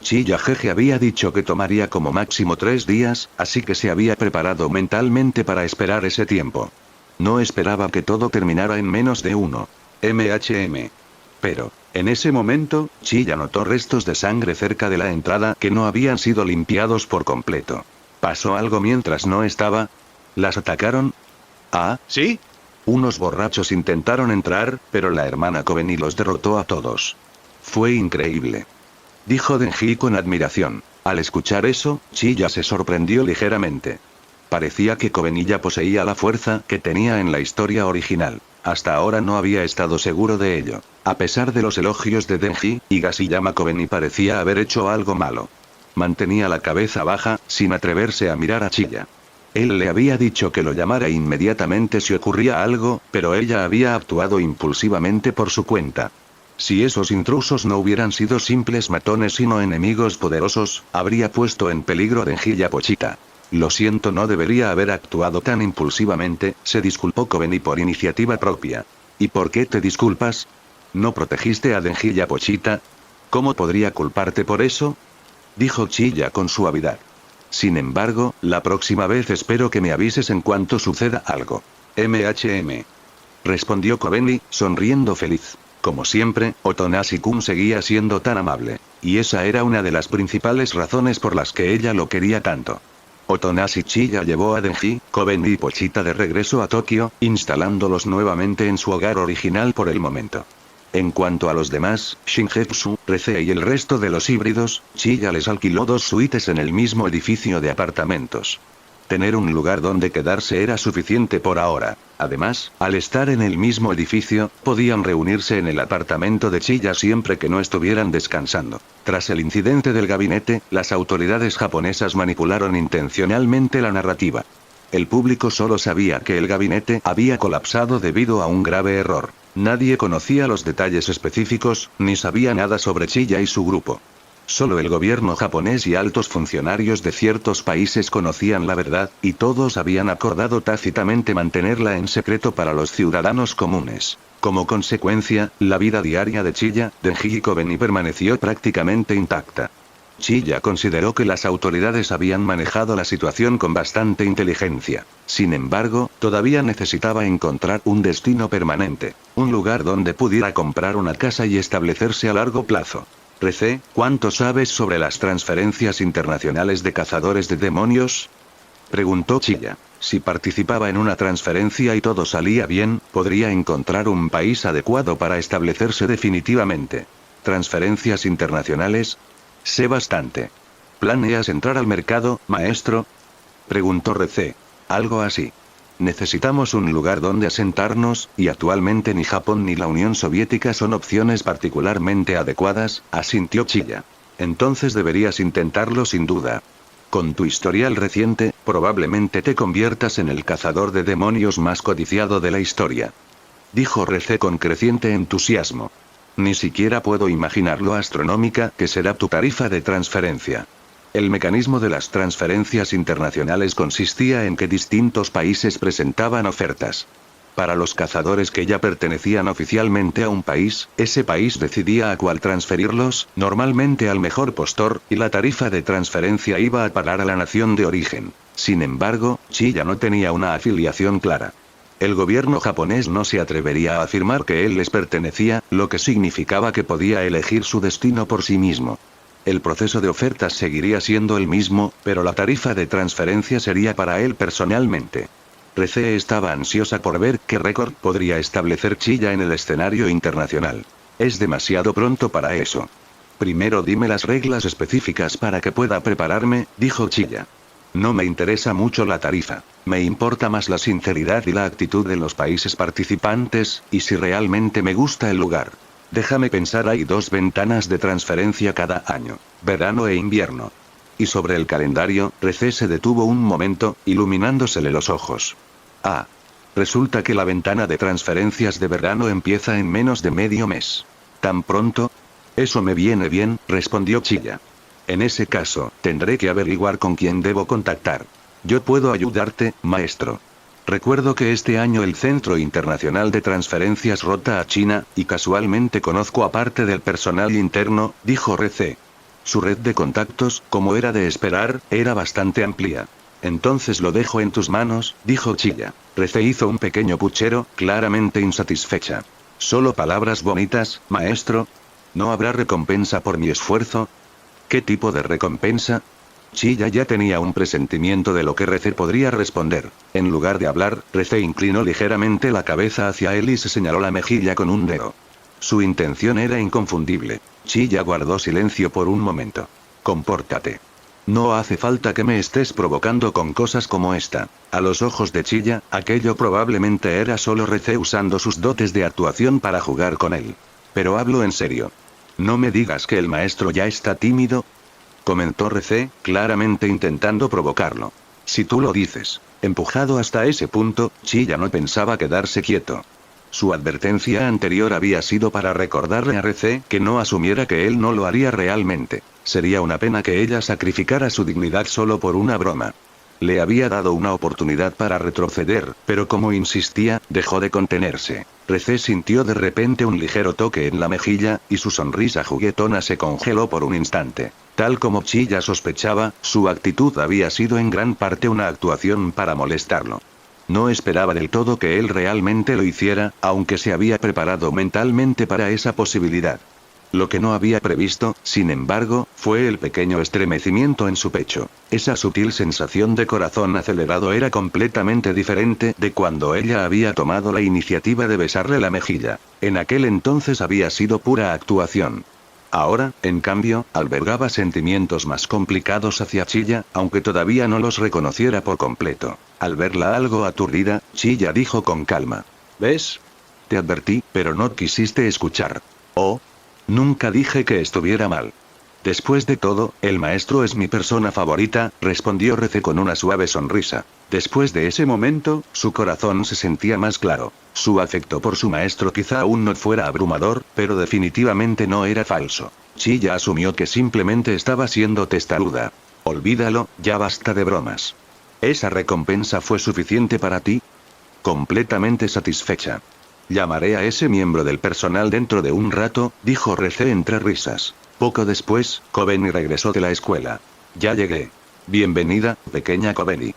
Speaker 1: Chilla Jeje había dicho que tomaría como máximo 3 días, así que se había preparado mentalmente para esperar ese tiempo. No esperaba que todo terminara en menos de 1 MHM. Pero, en ese momento, Chilla notó restos de sangre cerca de la entrada que no habían sido limpiados por completo. ¿Pasó algo mientras no estaba? ¿Las atacaron? ¿Ah, sí? Unos borrachos intentaron entrar, pero la hermana Koben los derrotó a todos. Fue increíble, dijo Denji con admiración. Al escuchar eso, Chilla se sorprendió ligeramente. Parecía que Koben poseía la fuerza que tenía en la historia original. Hasta ahora no había estado seguro de ello. A pesar de los elogios de Denji, Higashiyama Koben parecía haber hecho algo malo. Mantenía la cabeza baja, sin atreverse a mirar a Chilla. Él le había dicho que lo llamara inmediatamente si ocurría algo, pero ella había actuado impulsivamente por su cuenta. Si esos intrusos no hubieran sido simples matones sino enemigos poderosos, habría puesto en peligro a Denji y a Pochita. Lo siento, no debería haber actuado tan impulsivamente, se disculpó Koben por iniciativa propia. ¿Y por qué te disculpas? ¿No protegiste a Denji y a Pochita? ¿Cómo podría culparte por eso?, dijo Chilla con suavidad. Sin embargo, la próxima vez espero que me avises en cuanto suceda algo. MHM. Respondió Koben, sonriendo feliz. Como siempre, Otonashi-kun seguía siendo tan amable. Y esa era una de las principales razones por las que ella lo quería tanto. Otonashi Chilla llevó a Denji, Koben y Pochita de regreso a Tokio, instalándolos nuevamente en su hogar original por el momento. En cuanto a los demás, Shingetsu, Rece y el resto de los híbridos, Chilla les alquiló 2 suites en el mismo edificio de apartamentos. Tener un lugar donde quedarse era suficiente por ahora. Además, al estar en el mismo edificio, podían reunirse en el apartamento de Chilla siempre que no estuvieran descansando. Tras el incidente del gabinete, las autoridades japonesas manipularon intencionalmente la narrativa. El público solo sabía que el gabinete había colapsado debido a un grave error. Nadie conocía los detalles específicos, ni sabía nada sobre Chilla y su grupo. Solo el gobierno japonés y altos funcionarios de ciertos países conocían la verdad, y todos habían acordado tácitamente mantenerla en secreto para los ciudadanos comunes. Como consecuencia, la vida diaria de Chilla, Denji y Kobeni permaneció prácticamente intacta. Chilla consideró que las autoridades habían manejado la situación con bastante inteligencia. Sin embargo, todavía necesitaba encontrar un destino permanente, un lugar donde pudiera comprar una casa y establecerse a largo plazo. Rece, ¿cuánto sabes sobre las transferencias internacionales de cazadores de demonios? Preguntó Chilla. Si participaba en una transferencia y todo salía bien, podría encontrar un país adecuado para establecerse definitivamente. ¿Transferencias internacionales? Sé bastante. ¿Planeas entrar al mercado, maestro? Preguntó Rece. Algo así. Necesitamos un lugar donde asentarnos, y actualmente ni Japón ni la Unión Soviética son opciones particularmente adecuadas, asintió Chilla. Entonces deberías intentarlo sin duda. Con tu historial reciente, probablemente te conviertas en el cazador de demonios más codiciado de la historia. Dijo Rece con creciente entusiasmo. Ni siquiera puedo imaginar lo astronómica que será tu tarifa de transferencia. El mecanismo de las transferencias internacionales consistía en que distintos países presentaban ofertas. Para los cazadores que ya pertenecían oficialmente a un país, ese país decidía a cuál transferirlos, normalmente al mejor postor, y la tarifa de transferencia iba a parar a la nación de origen. Sin embargo, Chilla no tenía una afiliación clara. El gobierno japonés no se atrevería a afirmar que él les pertenecía, lo que significaba que podía elegir su destino por sí mismo. El proceso de ofertas seguiría siendo el mismo, pero la tarifa de transferencia sería para él personalmente. Rece estaba ansiosa por ver qué récord podría establecer Chilla en el escenario internacional. Es demasiado pronto para eso. Primero dime las reglas específicas para que pueda prepararme, dijo Chilla. No me interesa mucho la tarifa. Me importa más la sinceridad y la actitud de los países participantes, y si realmente me gusta el lugar. Déjame pensar, hay 2 ventanas de transferencia cada año, verano e invierno. Y sobre el calendario, Rece se detuvo un momento, iluminándosele los ojos. Ah. Resulta que la ventana de transferencias de verano empieza en menos de medio mes. ¿Tan pronto? Eso me viene bien, respondió Chilla. En ese caso, tendré que averiguar con quién debo contactar. Yo puedo ayudarte, maestro. Recuerdo que este año el Centro Internacional de Transferencias rota a China, y casualmente conozco a parte del personal interno, dijo Rece. Su red de contactos, como era de esperar, era bastante amplia. Entonces lo dejo en tus manos, dijo Chilla. Rece hizo un pequeño puchero, claramente insatisfecha. Solo palabras bonitas, maestro. ¿No habrá recompensa por mi esfuerzo? ¿Qué tipo de recompensa? Chilla ya tenía un presentimiento de lo que Rece podría responder. En lugar de hablar, Rece inclinó ligeramente la cabeza hacia él y se señaló la mejilla con un dedo. Su intención era inconfundible. Chilla guardó silencio por un momento. Compórtate. No hace falta que me estés provocando con cosas como esta. A los ojos de Chilla, aquello probablemente era solo Rece usando sus dotes de actuación para jugar con él. Pero hablo en serio. No me digas que el maestro ya está tímido, comentó Rece, claramente intentando provocarlo. Si tú lo dices. Empujado hasta ese punto, Chilla no pensaba quedarse quieto. Su advertencia anterior había sido para recordarle a Rece que no asumiera que él no lo haría realmente. Sería una pena que ella sacrificara su dignidad solo por una broma. Le había dado una oportunidad para retroceder, pero como insistía, dejó de contenerse. Rece sintió de repente un ligero toque en la mejilla, y su sonrisa juguetona se congeló por un instante. Tal como Chilla sospechaba, su actitud había sido en gran parte una actuación para molestarlo. No esperaba del todo que él realmente lo hiciera, aunque se había preparado mentalmente para esa posibilidad. Lo que no había previsto, sin embargo, fue el pequeño estremecimiento en su pecho. Esa sutil sensación de corazón acelerado era completamente diferente de cuando ella había tomado la iniciativa de besarle la mejilla. En aquel entonces había sido pura actuación. Ahora, en cambio, albergaba sentimientos más complicados hacia Chilla, aunque todavía no los reconociera por completo. Al verla algo aturdida, Chilla dijo con calma: ¿Ves? Te advertí, pero no quisiste escuchar. Oh. Nunca dije que estuviera mal. Después de todo, el maestro es mi persona favorita, respondió Rece con una suave sonrisa. Después de ese momento, su corazón se sentía más claro. Su afecto por su maestro quizá aún no fuera abrumador, pero definitivamente no era falso. Chilla asumió que simplemente estaba siendo testaruda. Olvídalo, ya basta de bromas. ¿Esa recompensa fue suficiente para ti? Completamente satisfecha. Llamaré a ese miembro del personal dentro de un rato, dijo Rece entre risas. Poco después, Kobeni regresó de la escuela. Ya llegué. Bienvenida, pequeña Kobeni.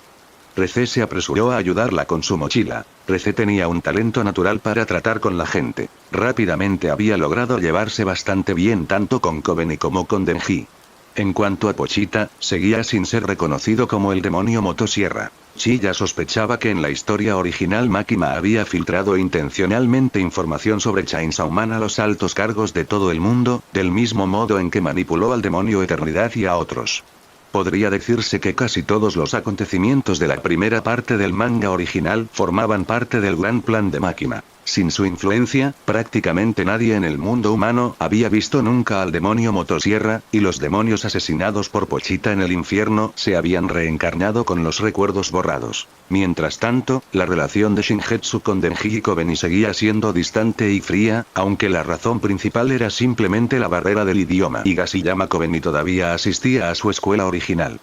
Speaker 1: Rece se apresuró a ayudarla con su mochila. Rece tenía un talento natural para tratar con la gente. Rápidamente había logrado llevarse bastante bien tanto con Kobeni como con Denji. En cuanto a Pochita, seguía sin ser reconocido como el demonio motosierra. Chilla sospechaba que en la historia original Makima había filtrado intencionalmente información sobre Chainsaw Man a los altos cargos de todo el mundo, del mismo modo en que manipuló al demonio Eternidad y a otros. Podría decirse que casi todos los acontecimientos de la primera parte del manga original formaban parte del gran plan de Makima. Sin su influencia, prácticamente nadie en el mundo humano había visto nunca al demonio motosierra, y los demonios asesinados por Pochita en el infierno se habían reencarnado con los recuerdos borrados. Mientras tanto, la relación de Shingetsu con Denji y Kobeni seguía siendo distante y fría, aunque la razón principal era simplemente la barrera del idioma. Higashiyama Kobeni todavía asistía a su escuela original.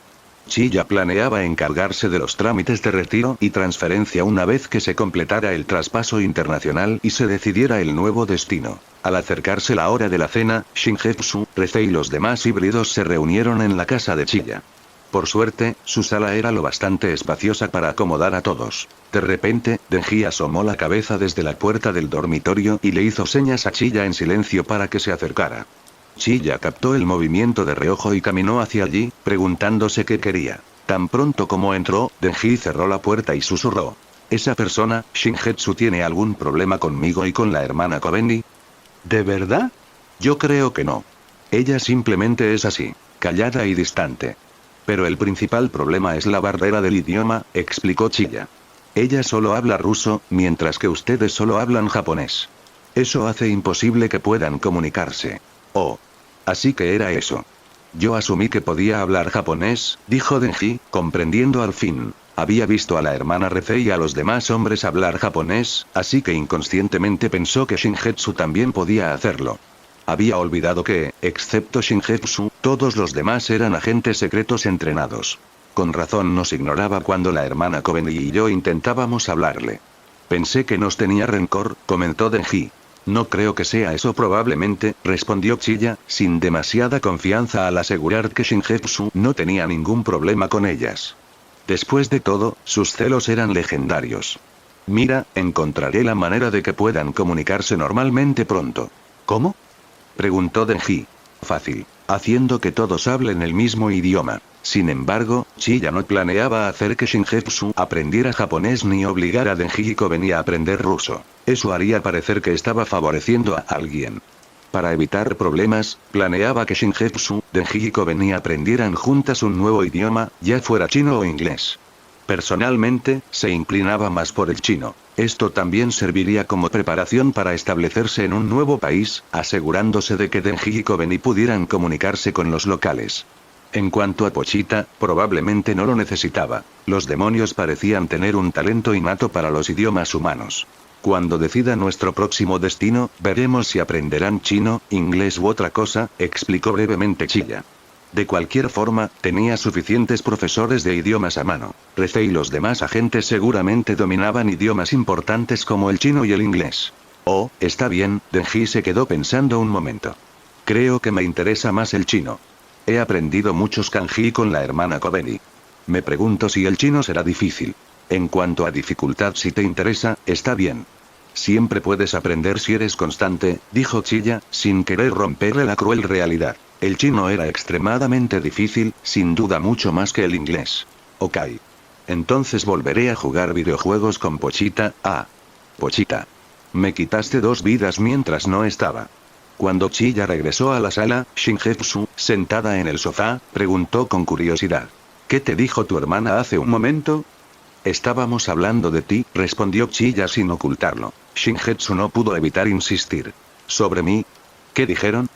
Speaker 1: Chilla planeaba encargarse de los trámites de retiro y transferencia una vez que se completara el traspaso internacional y se decidiera el nuevo destino. Al acercarse la hora de la cena, Shingetsu, Rece y los demás híbridos se reunieron en la casa de Chilla. Por suerte, su sala era lo bastante espaciosa para acomodar a todos. De repente, Denji asomó la cabeza desde la puerta del dormitorio y le hizo señas a Chilla en silencio para que se acercara. Chilla captó el movimiento de reojo y caminó hacia allí, preguntándose qué quería. Tan pronto como entró, Denji cerró la puerta y susurró: ¿Esa persona, Shingetsu, tiene algún problema conmigo y con la hermana Kobeni? ¿De verdad? Yo creo que no. Ella simplemente es así, callada y distante. Pero el principal problema es la barrera del idioma, explicó Chilla. Ella solo habla ruso, mientras que ustedes solo hablan japonés. Eso hace imposible que puedan comunicarse. Oh. Así que era eso. Yo asumí que podía hablar japonés, dijo Denji, comprendiendo al fin. Había visto a la hermana Rece y a los demás hombres hablar japonés, así que inconscientemente pensó que Shingetsu también podía hacerlo. Había olvidado que, excepto Shingetsu, todos los demás eran agentes secretos entrenados. Con razón nos ignoraba cuando la hermana Kobeni y yo intentábamos hablarle. Pensé que nos tenía rencor, comentó Denji. No creo que sea eso probablemente, respondió Chilla, sin demasiada confianza al asegurar que Shingetsu no tenía ningún problema con ellas. Después de todo, sus celos eran legendarios. Mira, encontraré la manera de que puedan comunicarse normalmente pronto. ¿Cómo? Preguntó Denji. Fácil. Haciendo que todos hablen el mismo idioma. Sin embargo, Chilla no planeaba hacer que Shingetsu aprendiera japonés ni obligar a Denji y Kobeni a aprender ruso. Eso haría parecer que estaba favoreciendo a alguien. Para evitar problemas, planeaba que Shingetsu, Denji y Kobeni aprendieran juntas un nuevo idioma, ya fuera chino o inglés. Personalmente, se inclinaba más por el chino. Esto también serviría como preparación para establecerse en un nuevo país, asegurándose de que Denji y Kobeni pudieran comunicarse con los locales. En cuanto a Pochita, probablemente no lo necesitaba. Los demonios parecían tener un talento innato para los idiomas humanos. Cuando decida nuestro próximo destino, veremos si aprenderán chino, inglés u otra cosa, explicó brevemente Chilla. De cualquier forma, tenía suficientes profesores de idiomas a mano. Rece y los demás agentes seguramente dominaban idiomas importantes como el chino y el inglés. Oh, está bien, Denji se quedó pensando un momento. Creo que me interesa más el chino. He aprendido muchos kanji con la hermana Kobeni. Me pregunto si el chino será difícil. En cuanto a dificultad, si te interesa, está bien. Siempre puedes aprender si eres constante, dijo Chilla, sin querer romperle la cruel realidad. El chino era extremadamente difícil, sin duda mucho más que el inglés. Ok. Entonces volveré a jugar videojuegos con Pochita. Ah. Pochita. Me quitaste 2 vidas mientras no estaba. Cuando Chilla regresó a la sala, Shingetsu, sentada en el sofá, preguntó con curiosidad. ¿Qué te dijo tu hermana hace un momento? Estábamos hablando de ti, respondió Chilla sin ocultarlo. Shingetsu no pudo evitar insistir. ¿Sobre mí? ¿Qué dijeron?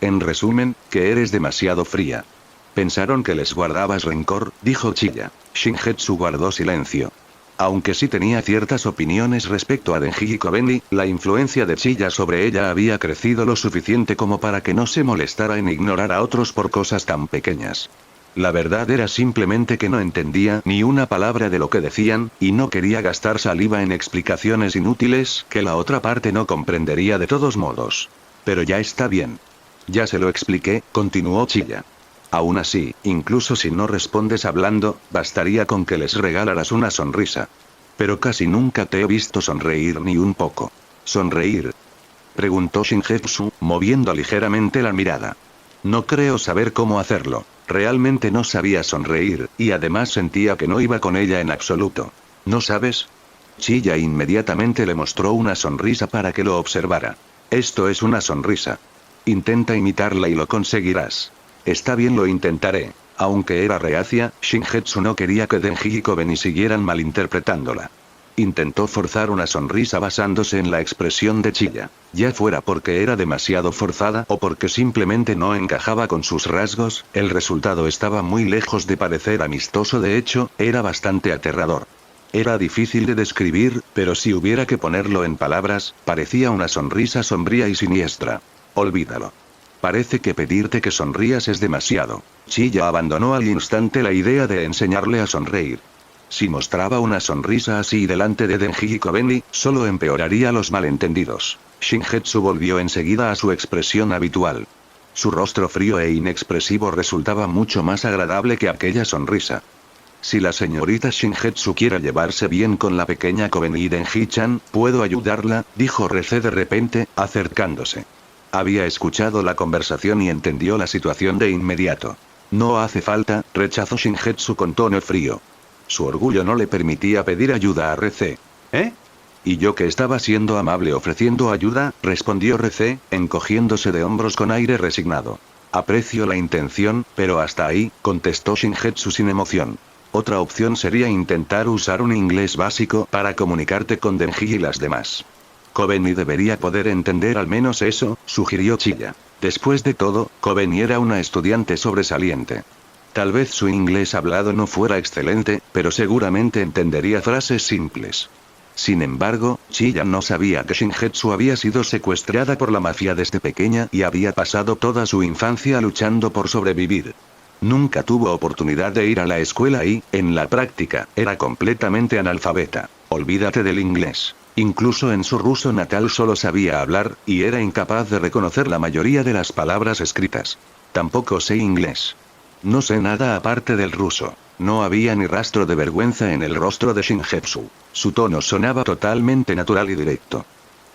Speaker 1: En resumen, que eres demasiado fría. Pensaron que les guardabas rencor, dijo Chilla. Shingetsu guardó silencio. Aunque sí tenía ciertas opiniones respecto a Denji Kobendi, la influencia de Chilla sobre ella había crecido lo suficiente como para que no se molestara en ignorar a otros por cosas tan pequeñas. La verdad era simplemente que no entendía ni una palabra de lo que decían, y no quería gastar saliva en explicaciones inútiles que la otra parte no comprendería de todos modos. Pero ya está bien. Ya se lo expliqué, continuó Chilla. Aún así, incluso si no respondes hablando, bastaría con que les regalaras una sonrisa. Pero casi nunca te he visto sonreír ni un poco. ¿Sonreír? Preguntó Shingetsu, moviendo ligeramente la mirada. No creo saber cómo hacerlo. Realmente no sabía sonreír, y además sentía que no iba con ella en absoluto. ¿No sabes? Chilla inmediatamente le mostró una sonrisa para que lo observara. Esto es una sonrisa. Intenta imitarla y lo conseguirás. Está bien, lo intentaré. Aunque era reacia, Shingetsu no quería que Denji y Koben siguieran malinterpretándola. Intentó forzar una sonrisa basándose en la expresión de Chilla. Ya fuera porque era demasiado forzada o porque simplemente no encajaba con sus rasgos, el resultado estaba muy lejos de parecer amistoso, de hecho, era bastante aterrador. Era difícil de describir, pero si hubiera que ponerlo en palabras, parecía una sonrisa sombría y siniestra. Olvídalo. Parece que pedirte que sonrías es demasiado. Chilla abandonó al instante la idea de enseñarle a sonreír. Si mostraba una sonrisa así delante de Denji y Kobendi, solo empeoraría los malentendidos. Shingetsu volvió enseguida a su expresión habitual. Su rostro frío e inexpresivo resultaba mucho más agradable que aquella sonrisa. Si la señorita Shingetsu quiere llevarse bien con la pequeña Koben y Denji-chan, puedo ayudarla, dijo Rece de repente, acercándose. Había escuchado la conversación y entendió la situación de inmediato. No hace falta, rechazó Shingetsu con tono frío. Su orgullo no le permitía pedir ayuda a Rece. ¿Eh? Y yo que estaba siendo amable ofreciendo ayuda, respondió Rece, encogiéndose de hombros con aire resignado. Aprecio la intención, pero hasta ahí, contestó Shingetsu sin emoción. Otra opción sería intentar usar un inglés básico para comunicarte con Denji y las demás. Kobeni debería poder entender al menos eso, sugirió Chilla. Después de todo, Kobeni era una estudiante sobresaliente. Tal vez su inglés hablado no fuera excelente, pero seguramente entendería frases simples. Sin embargo, Chilla no sabía que Shingetsu había sido secuestrada por la mafia desde pequeña y había pasado toda su infancia luchando por sobrevivir. Nunca tuvo oportunidad de ir a la escuela y, en la práctica, era completamente analfabeta. Olvídate del inglés. Incluso en su ruso natal solo sabía hablar, y era incapaz de reconocer la mayoría de las palabras escritas. Tampoco sé inglés. No sé nada aparte del ruso. No había ni rastro de vergüenza en el rostro de Shingetsu. Su tono sonaba totalmente natural y directo.